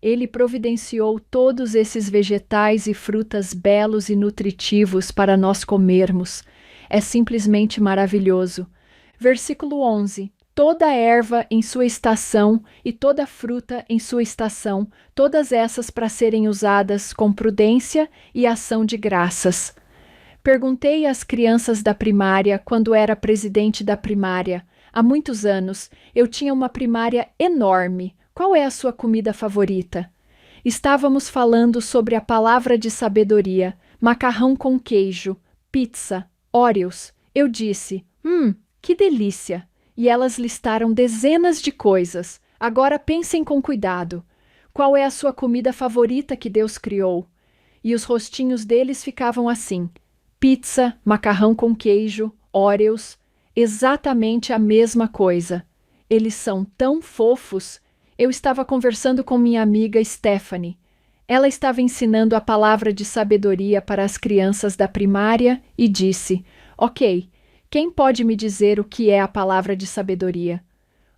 Ele providenciou todos esses vegetais e frutas belos e nutritivos para nós comermos. É simplesmente maravilhoso. Versículo 11. Toda erva em sua estação e toda fruta em sua estação, todas essas para serem usadas com prudência e ação de graças. Perguntei às crianças da primária quando era presidente da primária. Há muitos anos, eu tinha uma primária enorme. Qual é a sua comida favorita? Estávamos falando sobre a palavra de sabedoria, macarrão com queijo, pizza, Oreos. Eu disse, que delícia! E elas listaram dezenas de coisas. Agora pensem com cuidado. Qual é a sua comida favorita que Deus criou? E os rostinhos deles ficavam assim. Pizza, macarrão com queijo, Oreos. Exatamente a mesma coisa. Eles são tão fofos. Eu estava conversando com minha amiga Stephanie. Ela estava ensinando a palavra de sabedoria para as crianças da primária e disse, ok, quem pode me dizer o que é a palavra de sabedoria?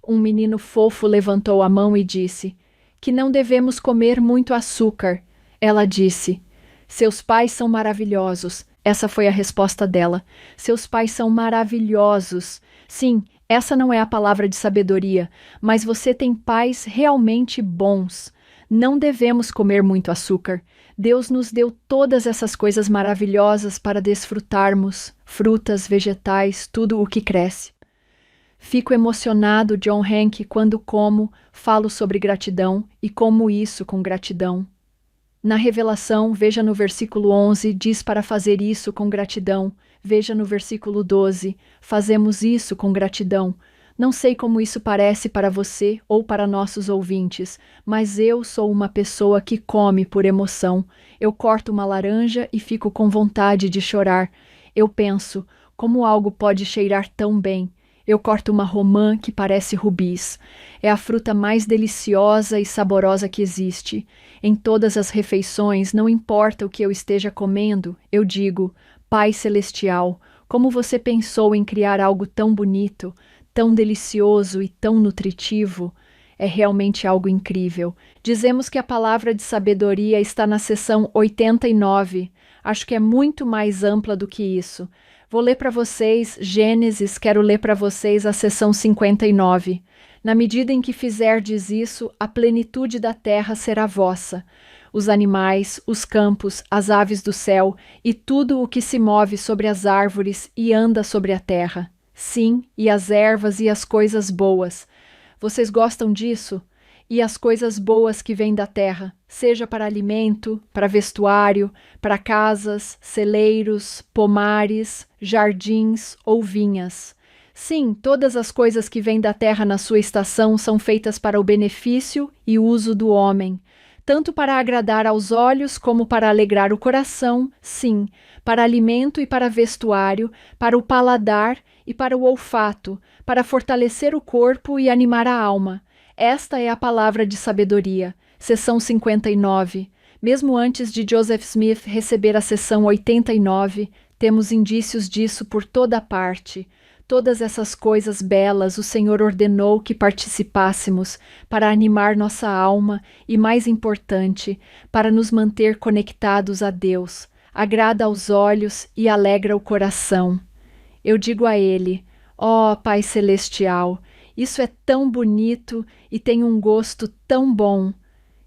Um menino fofo levantou a mão e disse, que não devemos comer muito açúcar. Ela disse, seus pais são maravilhosos. Essa foi a resposta dela. Seus pais são maravilhosos. Sim, Essa não é a palavra de sabedoria, mas você tem pais realmente bons. Não devemos comer muito açúcar. Deus nos deu todas essas coisas maravilhosas para desfrutarmos, frutas, vegetais, tudo o que cresce. Fico emocionado, John Hank, quando falo sobre gratidão e como isso com gratidão. Na Revelação, veja no versículo 11, diz para fazer isso com gratidão. Veja no versículo 12, fazemos isso com gratidão. Não sei como isso parece para você ou para nossos ouvintes, mas eu sou uma pessoa que come por emoção. Eu corto uma laranja e fico com vontade de chorar. Eu penso, como algo pode cheirar tão bem? Eu corto uma romã que parece rubis. É a fruta mais deliciosa e saborosa que existe. Em todas as refeições, não importa o que eu esteja comendo, eu digo, Pai Celestial, como você pensou em criar algo tão bonito, tão delicioso e tão nutritivo? É realmente algo incrível. Dizemos que a palavra de sabedoria está na seção 89. Acho que é muito mais ampla do que isso. Vou ler para vocês Gênesis, quero ler para vocês a seção 59. Na medida em que fizerdes isso, a plenitude da terra será vossa. Os animais, os campos, as aves do céu e tudo o que se move sobre as árvores e anda sobre a terra. Sim, e as ervas e as coisas boas. Vocês gostam disso? E as coisas boas que vêm da terra, seja para alimento, para vestuário, para casas, celeiros, pomares, jardins ou vinhas. Sim, todas as coisas que vêm da terra na sua estação são feitas para o benefício e uso do homem, tanto para agradar aos olhos como para alegrar o coração, sim, para alimento e para vestuário, para o paladar e para o olfato, para fortalecer o corpo e animar a alma. Esta é a palavra de sabedoria. Seção 59. Mesmo antes de Joseph Smith receber a seção 89, temos indícios disso por toda parte. Todas essas coisas belas o Senhor ordenou que participássemos para animar nossa alma e, mais importante, para nos manter conectados a Deus. Agrada aos olhos e alegra o coração. Eu digo a Ele, ó Pai Celestial, isso é tão bonito e tem um gosto tão bom.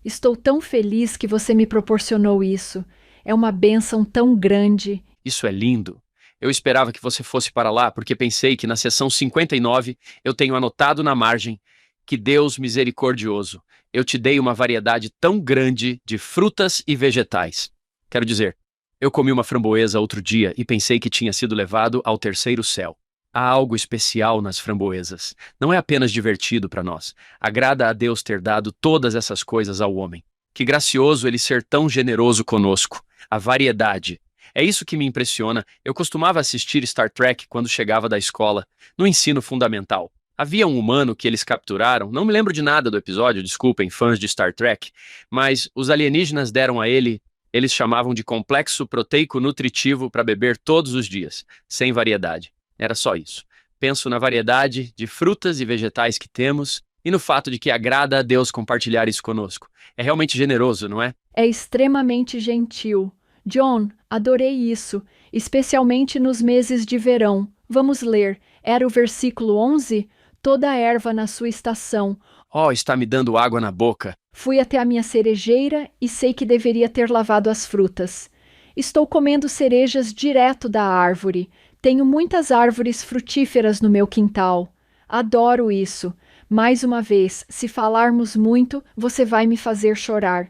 Estou tão feliz que você me proporcionou isso. É uma bênção tão grande. Isso é lindo. Eu esperava que você fosse para lá porque pensei que na seção 59 eu tenho anotado na margem que Deus misericordioso, eu te dei uma variedade tão grande de frutas e vegetais. Quero dizer, eu comi uma framboesa outro dia e pensei que tinha sido levado ao terceiro céu. Há algo especial nas framboesas. Não é apenas divertido para nós. Agrada a Deus ter dado todas essas coisas ao homem. Que gracioso ele ser tão generoso conosco. A variedade. É isso que me impressiona. Eu costumava assistir Star Trek quando chegava da escola, no ensino fundamental. Havia um humano que eles capturaram, não me lembro de nada do episódio, desculpem, fãs de Star Trek, mas os alienígenas deram a ele, eles chamavam de complexo proteico nutritivo para beber todos os dias, sem variedade. Era só isso. Penso na variedade de frutas e vegetais que temos e no fato de que agrada a Deus compartilhar isso conosco. É realmente generoso, não é? É extremamente gentil. John, adorei isso, especialmente nos meses de verão. Vamos ler. Era o versículo 11? Toda a erva na sua estação. Oh, está me dando água na boca. Fui até a minha cerejeira e sei que deveria ter lavado as frutas. Estou comendo cerejas direto da árvore. Tenho muitas árvores frutíferas no meu quintal. Adoro isso. Mais uma vez, se falarmos muito, você vai me fazer chorar.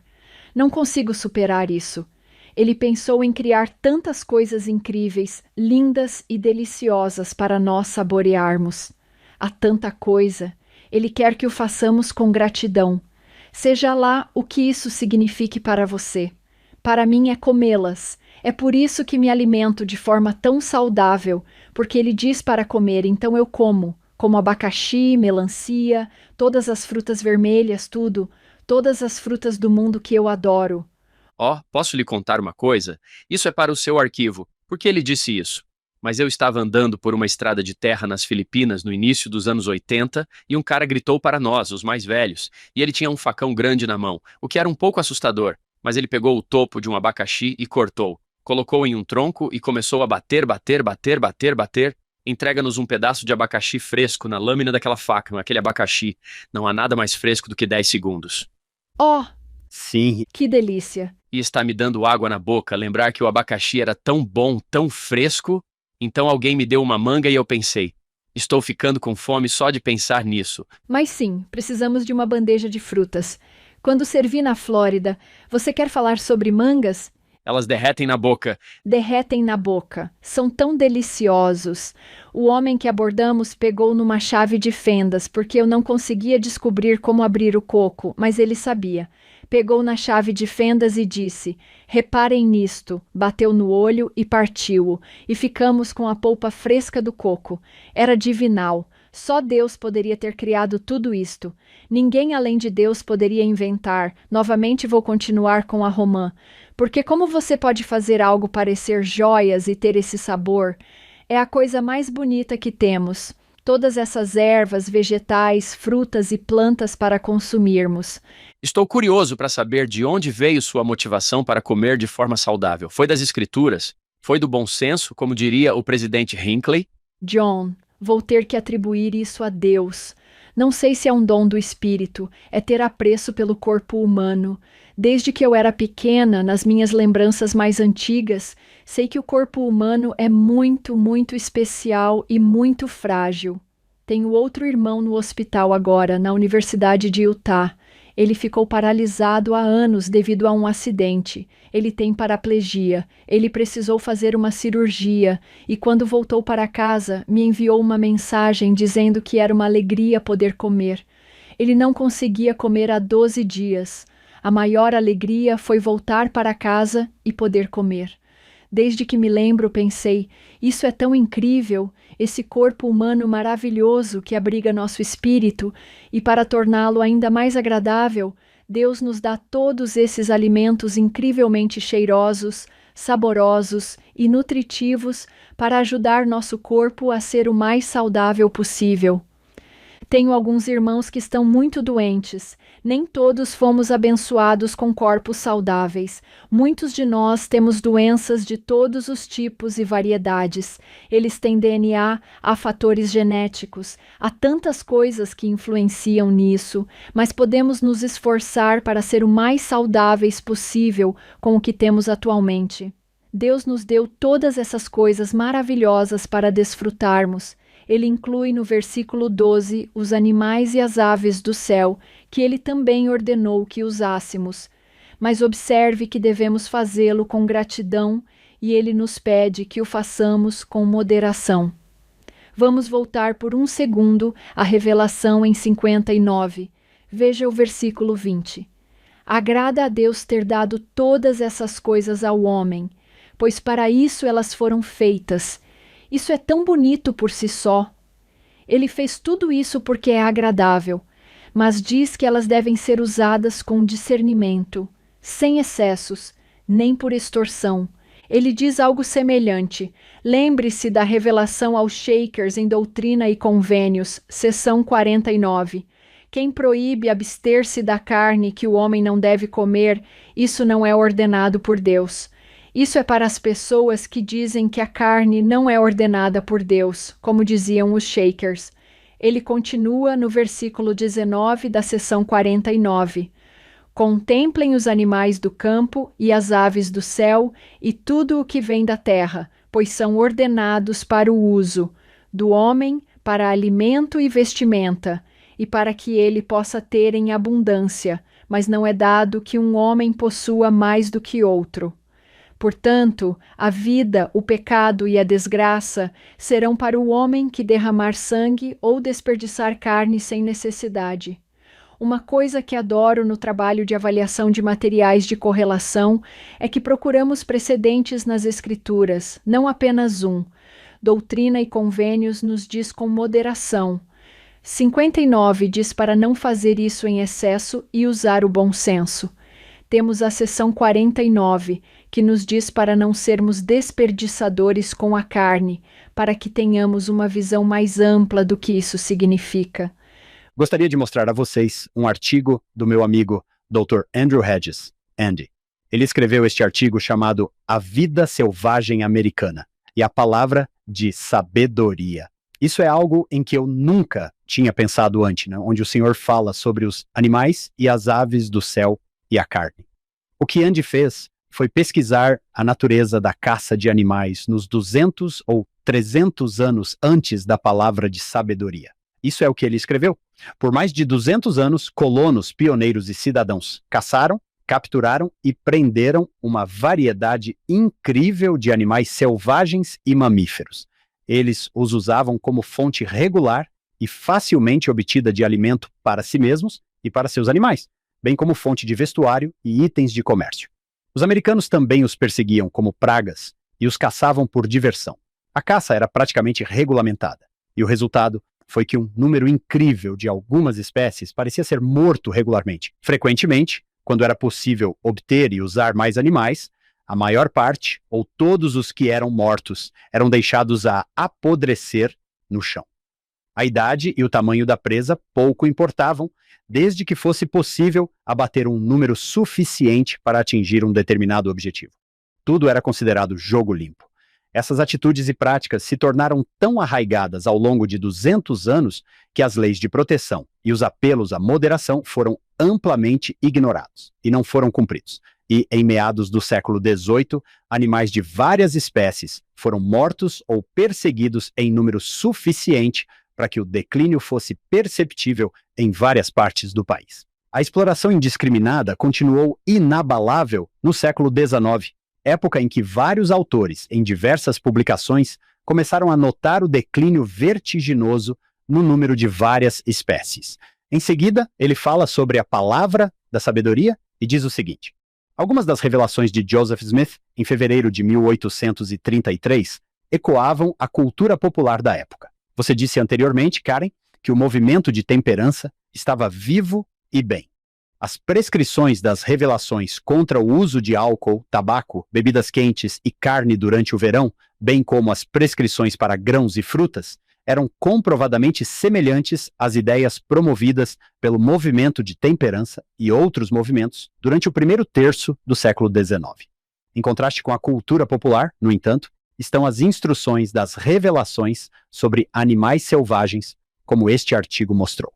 Não consigo superar isso. Ele pensou em criar tantas coisas incríveis, lindas e deliciosas para nós saborearmos. Há tanta coisa. Ele quer que o façamos com gratidão. Seja lá o que isso signifique para você. Para mim é comê-las. É por isso que me alimento de forma tão saudável, porque ele diz para comer, então eu como. Como abacaxi, melancia, todas as frutas vermelhas, tudo. Todas as frutas do mundo que eu adoro. Posso lhe contar uma coisa? Isso é para o seu arquivo. Por que ele disse isso? Mas eu estava andando por uma estrada de terra nas Filipinas no início dos anos 80 e um cara gritou para nós, os mais velhos, e ele tinha um facão grande na mão, o que era um pouco assustador, mas ele pegou o topo de um abacaxi e cortou, colocou em um tronco e começou a bater. Entrega-nos um pedaço de abacaxi fresco na lâmina daquela faca, aquele abacaxi. Não há nada mais fresco do que 10 segundos. Oh, Sim, que delícia! E está me dando água na boca lembrar que o abacaxi era tão bom, tão fresco. Então alguém me deu uma manga e eu pensei, estou ficando com fome só de pensar nisso. Mas sim, precisamos de uma bandeja de frutas. Quando servi na Flórida, você quer falar sobre mangas? Elas derretem na boca. Derretem na boca. São tão deliciosos. O homem que abordamos pegou numa chave de fendas porque eu não conseguia descobrir como abrir o coco, mas ele sabia. Pegou na chave de fendas e disse: "Reparem nisto." Bateu no olho e partiu-o, e ficamos com a polpa fresca do coco. Era divinal. Só Deus poderia ter criado tudo isto. Ninguém além de Deus poderia inventar. Novamente vou continuar com a romã. Porque como você pode fazer algo parecer joias e ter esse sabor? É a coisa mais bonita que temos. Todas essas ervas, vegetais, frutas e plantas para consumirmos. Estou curioso para saber de onde veio sua motivação para comer de forma saudável. Foi das escrituras? Foi do bom senso, como diria o presidente Hinckley? John, vou ter que atribuir isso a Deus. Não sei se é um dom do espírito, é ter apreço pelo corpo humano. Desde que eu era pequena, nas minhas lembranças mais antigas, sei que o corpo humano é muito, muito especial e muito frágil. Tenho outro irmão no hospital agora, na Universidade de Utah. Ele ficou paralisado há anos devido a um acidente. Ele tem paraplegia. Ele precisou fazer uma cirurgia e, quando voltou para casa, me enviou uma mensagem dizendo que era uma alegria poder comer. Ele não conseguia comer há 12 dias. A maior alegria foi voltar para casa e poder comer. Desde que me lembro, pensei, isso é tão incrível, esse corpo humano maravilhoso que abriga nosso espírito, e para torná-lo ainda mais agradável, Deus nos dá todos esses alimentos incrivelmente cheirosos, saborosos e nutritivos para ajudar nosso corpo a ser o mais saudável possível. Tenho alguns irmãos que estão muito doentes. Nem todos fomos abençoados com corpos saudáveis. Muitos de nós temos doenças de todos os tipos e variedades. Eles têm DNA, há fatores genéticos, há tantas coisas que influenciam nisso, mas podemos nos esforçar para ser o mais saudáveis possível com o que temos atualmente. Deus nos deu todas essas coisas maravilhosas para desfrutarmos. Ele inclui no versículo 12 os animais e as aves do céu, que ele também ordenou que usássemos. Mas observe que devemos fazê-lo com gratidão e ele nos pede que o façamos com moderação. Vamos voltar por um segundo à revelação em 59. Veja o versículo 20. Agrada a Deus ter dado todas essas coisas ao homem, pois para isso elas foram feitas. Isso é tão bonito por si só. Ele fez tudo isso porque é agradável, mas diz que elas devem ser usadas com discernimento, sem excessos, nem por extorsão. Ele diz algo semelhante. Lembre-se da revelação aos Shakers em Doutrina e Convênios, seção 49. Quem proíbe abster-se da carne que o homem não deve comer, isso não é ordenado por Deus. Isso é para as pessoas que dizem que a carne não é ordenada por Deus, como diziam os Shakers. Ele continua no versículo 19 da seção 49. Contemplem os animais do campo e as aves do céu e tudo o que vem da terra, pois são ordenados para o uso do homem, para alimento e vestimenta, e para que ele possa ter em abundância, mas não é dado que um homem possua mais do que outro. Portanto, a vida, o pecado e a desgraça serão para o homem que derramar sangue ou desperdiçar carne sem necessidade. Uma coisa que adoro no trabalho de avaliação de materiais de correlação é que procuramos precedentes nas Escrituras, não apenas um. Doutrina e Convênios nos diz com moderação. 59 diz para não fazer isso em excesso e usar o bom senso. Temos a seção 49, que nos diz para não sermos desperdiçadores com a carne, para que tenhamos uma visão mais ampla do que isso significa. Gostaria de mostrar a vocês um artigo do meu amigo Dr. Andrew Hedges, Andy. Ele escreveu este artigo chamado A Vida Selvagem Americana. e a palavra de sabedoria. Isso é algo em que eu nunca tinha pensado antes, né? Onde o Senhor fala sobre os animais e as aves do céu e a carne. O que Andy fez foi pesquisar a natureza da caça de animais nos 200 ou 300 anos antes da palavra de sabedoria. Isso é o que ele escreveu. Por mais de 200 anos, colonos, pioneiros e cidadãos caçaram, capturaram e prenderam uma variedade incrível de animais selvagens e mamíferos. Eles os usavam como fonte regular e facilmente obtida de alimento para si mesmos e para seus animais, bem como fonte de vestuário e itens de comércio. Os americanos também os perseguiam como pragas e os caçavam por diversão. A caça era praticamente regulamentada, e o resultado foi que um número incrível de algumas espécies parecia ser morto regularmente. Frequentemente, quando era possível obter e usar mais animais, a maior parte, ou todos os que eram mortos, eram deixados a apodrecer no chão. A idade e o tamanho da presa pouco importavam, desde que fosse possível abater um número suficiente para atingir um determinado objetivo. Tudo era considerado jogo limpo. Essas atitudes e práticas se tornaram tão arraigadas ao longo de 200 anos que as leis de proteção e os apelos à moderação foram amplamente ignorados e não foram cumpridos. E, em meados do século XVIII, animais de várias espécies foram mortos ou perseguidos em número suficiente para que o declínio fosse perceptível em várias partes do país. A exploração indiscriminada continuou inabalável no século XIX, época em que vários autores, em diversas publicações, começaram a notar o declínio vertiginoso no número de várias espécies. Em seguida, ele fala sobre a palavra da sabedoria e diz o seguinte: algumas das revelações de Joseph Smith, em fevereiro de 1833, ecoavam a cultura popular da época. Você disse anteriormente, Karen, que o movimento de temperança estava vivo e bem. As prescrições das revelações contra o uso de álcool, tabaco, bebidas quentes e carne durante o verão, bem como as prescrições para grãos e frutas, eram comprovadamente semelhantes às ideias promovidas pelo movimento de temperança e outros movimentos durante o primeiro terço do século XIX. Em contraste com a cultura popular, no entanto, estão as instruções das revelações sobre animais selvagens, como este artigo mostrou.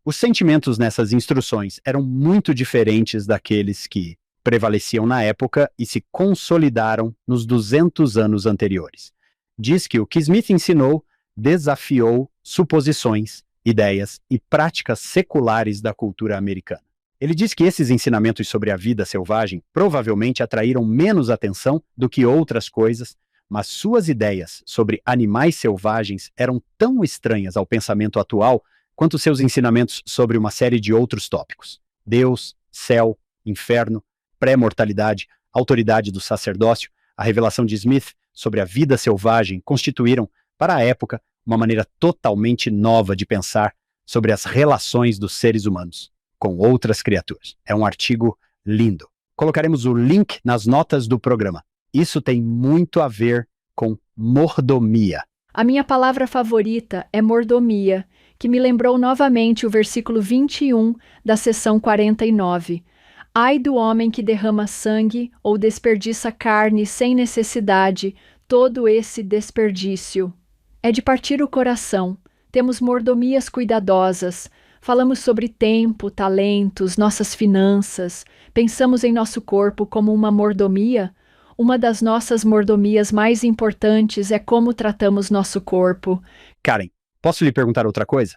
Os sentimentos nessas instruções eram muito diferentes daqueles que prevaleciam na época e se consolidaram nos 200 anos anteriores. Diz que o que Smith ensinou desafiou suposições, ideias e práticas seculares da cultura americana. Ele diz que esses ensinamentos sobre a vida selvagem provavelmente atraíram menos atenção do que outras coisas, mas suas ideias sobre animais selvagens eram tão estranhas ao pensamento atual quanto seus ensinamentos sobre uma série de outros tópicos: Deus, céu, inferno, pré-mortalidade, autoridade do sacerdócio. A revelação de Smith sobre a vida selvagem constituíram, para a época, uma maneira totalmente nova de pensar sobre as relações dos seres humanos com outras criaturas. É um artigo lindo. Colocaremos o link nas notas do programa. Isso tem muito a ver com mordomia. A minha palavra favorita é mordomia, que me lembrou novamente o versículo 21 da seção 49. Ai do homem que derrama sangue ou desperdiça carne sem necessidade, todo esse desperdício. É de partir o coração. Temos mordomias cuidadosas. Falamos sobre tempo, talentos, nossas finanças. Pensamos em nosso corpo como uma mordomia. Uma das nossas mordomias mais importantes é como tratamos nosso corpo. Karen, posso lhe perguntar outra coisa?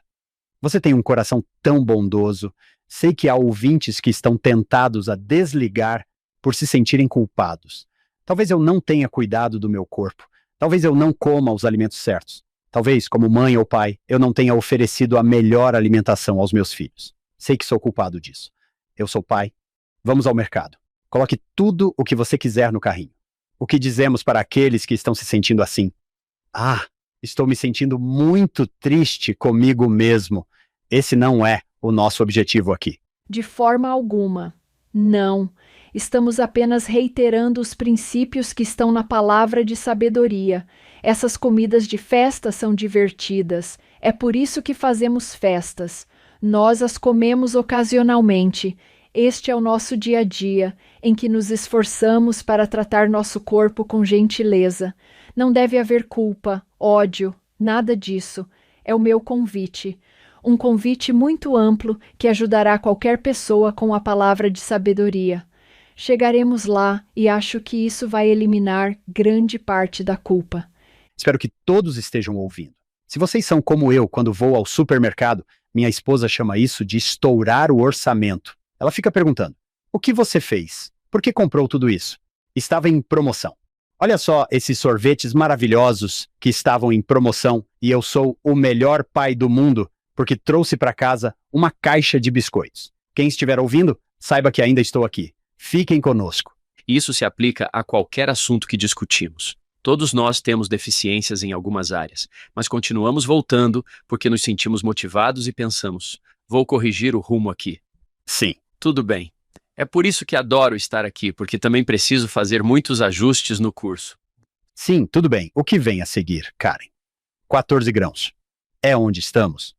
Você tem um coração tão bondoso. Sei que há ouvintes que estão tentados a desligar por se sentirem culpados. Talvez eu não tenha cuidado do meu corpo. Talvez eu não coma os alimentos certos. Talvez, como mãe ou pai, eu não tenha oferecido a melhor alimentação aos meus filhos. Sei que sou culpado disso. Eu sou pai. Vamos ao mercado. Coloque tudo o que você quiser no carrinho. O que dizemos para aqueles que estão se sentindo assim? Ah, estou me sentindo muito triste comigo mesmo. Esse não é o nosso objetivo aqui. De forma alguma. Não. Estamos apenas reiterando os princípios que estão na palavra de sabedoria. Essas comidas de festa são divertidas. É por isso que fazemos festas. Nós as comemos ocasionalmente. Este é o nosso dia a dia, em que nos esforçamos para tratar nosso corpo com gentileza. Não deve haver culpa, ódio, nada disso. É o meu convite. Um convite muito amplo que ajudará qualquer pessoa com a palavra de sabedoria. Chegaremos lá e acho que isso vai eliminar grande parte da culpa. Espero que todos estejam ouvindo. Se vocês são como eu quando vou ao supermercado, minha esposa chama isso de estourar o orçamento. Ela fica perguntando: o que você fez? Por que comprou tudo isso? Estava em promoção. Olha só esses sorvetes maravilhosos que estavam em promoção e eu sou o melhor pai do mundo porque trouxe para casa uma caixa de biscoitos. Quem estiver ouvindo, saiba que ainda estou aqui. Fiquem conosco. Isso se aplica a qualquer assunto que discutimos. Todos nós temos deficiências em algumas áreas, mas continuamos voltando porque nos sentimos motivados e pensamos: vou corrigir o rumo aqui. Sim. Tudo bem. É por isso que adoro estar aqui, porque também preciso fazer muitos ajustes no curso. Sim, tudo bem. O que vem a seguir, Karen? 14 grãos. É onde estamos.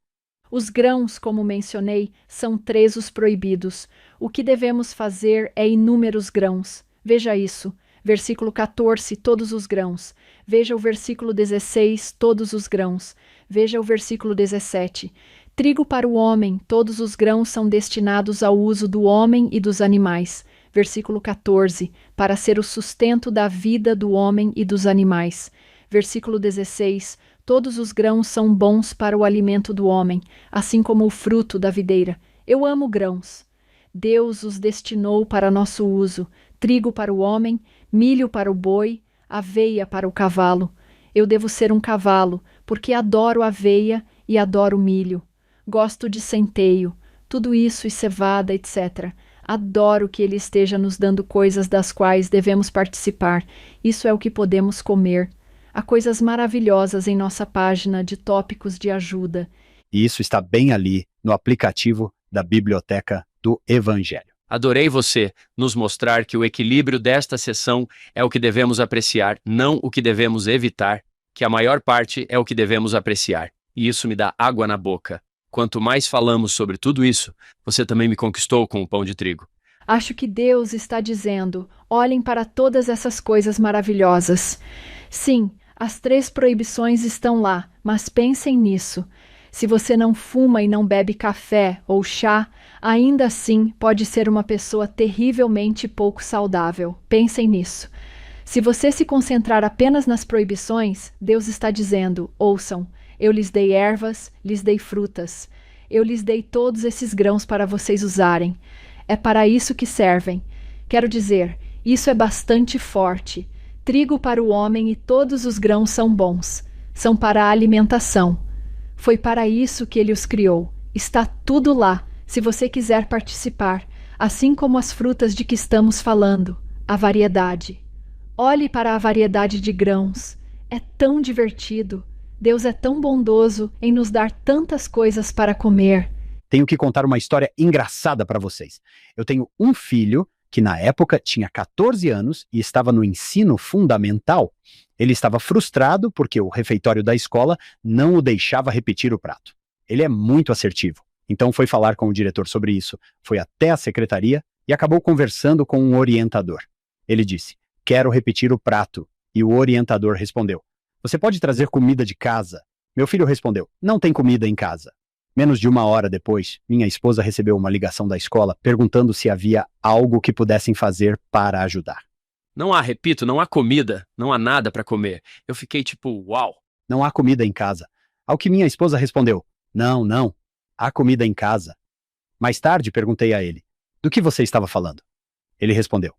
Os grãos, como mencionei, são 3 os proibidos. O que devemos fazer é inúmeros grãos. Veja isso. Versículo 14, todos os grãos. Veja o versículo 16, todos os grãos. Veja o versículo 17. Trigo para o homem, todos os grãos são destinados ao uso do homem e dos animais. Versículo 14, para ser o sustento da vida do homem e dos animais. Versículo 16, todos os grãos são bons para o alimento do homem, assim como o fruto da videira. Eu amo grãos. Deus os destinou para nosso uso: trigo para o homem, milho para o boi, aveia para o cavalo. Eu devo ser um cavalo, porque adoro aveia e adoro milho. Gosto de centeio, tudo isso e cevada, etc. Adoro que Ele esteja nos dando coisas das quais devemos participar. Isso é o que podemos comer. Há coisas maravilhosas em nossa página de tópicos de ajuda. E isso está bem ali no aplicativo da Biblioteca do Evangelho. Adorei você nos mostrar que o equilíbrio desta sessão é o que devemos apreciar, não o que devemos evitar, que a maior parte é o que devemos apreciar. E isso me dá água na boca. Quanto mais falamos sobre tudo isso, você também me conquistou com o pão de trigo. Acho que Deus está dizendo: olhem para todas essas coisas maravilhosas. Sim, as 3 proibições estão lá, mas pensem nisso. Se você não fuma e não bebe café ou chá, ainda assim pode ser uma pessoa terrivelmente pouco saudável. Pensem nisso. Se você se concentrar apenas nas proibições, Deus está dizendo: ouçam, eu lhes dei ervas, lhes dei frutas. Eu lhes dei todos esses grãos para vocês usarem. É para isso que servem. Quero dizer, isso é bastante forte. Trigo para o homem e todos os grãos são bons. São para a alimentação. Foi para isso que Ele os criou. Está tudo lá, se você quiser participar, assim como as frutas de que estamos falando, a variedade. Olhe para a variedade de grãos. É tão divertido. Deus é tão bondoso em nos dar tantas coisas para comer. Tenho que contar uma história engraçada para vocês. Eu tenho um filho que na época tinha 14 anos e estava no ensino fundamental. Ele estava frustrado porque o refeitório da escola não o deixava repetir o prato. Ele é muito assertivo, então foi falar com o diretor sobre isso, foi até a secretaria e acabou conversando com um orientador. Ele disse: quero repetir o prato. E o orientador respondeu: você pode trazer comida de casa? Meu filho respondeu: não tem comida em casa. Menos de 1 hora depois, minha esposa recebeu uma ligação da escola perguntando se havia algo que pudessem fazer para ajudar. Não há comida, não há nada para comer. Eu fiquei tipo, uau. Não há comida em casa. Ao que minha esposa respondeu: não, há comida em casa. Mais tarde perguntei a ele: do que você estava falando? Ele respondeu: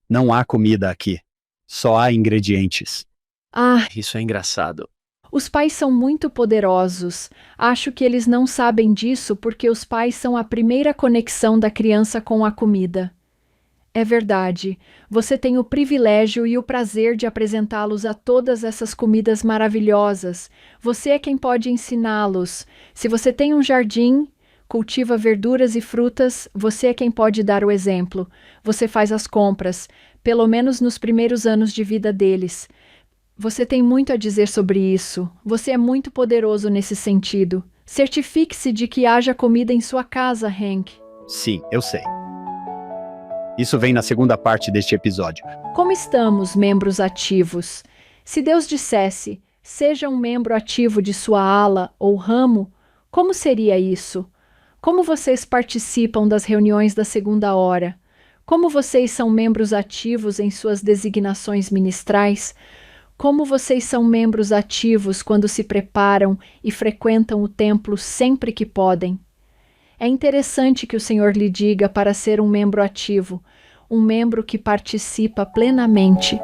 não há comida aqui, só há ingredientes. Ah, Isso é engraçado. os pais são muito poderosos. Acho que eles não sabem disso porque os pais são a primeira conexão da criança com a comida. É verdade. Você tem o privilégio e o prazer de apresentá-los a todas essas comidas maravilhosas. Você é quem pode ensiná-los. Se você tem um jardim, cultiva verduras e frutas, você é quem pode dar o exemplo. Você faz as compras, pelo menos nos primeiros anos de vida deles. Você tem muito a dizer sobre isso. Você é muito poderoso nesse sentido. Certifique-se de que haja comida em sua casa, Hank. Sim, eu sei. Isso vem na segunda parte deste episódio. Como estamos, membros ativos? Se Deus dissesse, seja um membro ativo de sua ala ou ramo, como seria isso? Como vocês participam das reuniões da segunda hora? Como vocês são membros ativos em suas designações ministrais? Como vocês são membros ativos quando se preparam e frequentam o templo sempre que podem? É interessante que o Senhor lhe diga para ser um membro ativo, um membro que participa plenamente.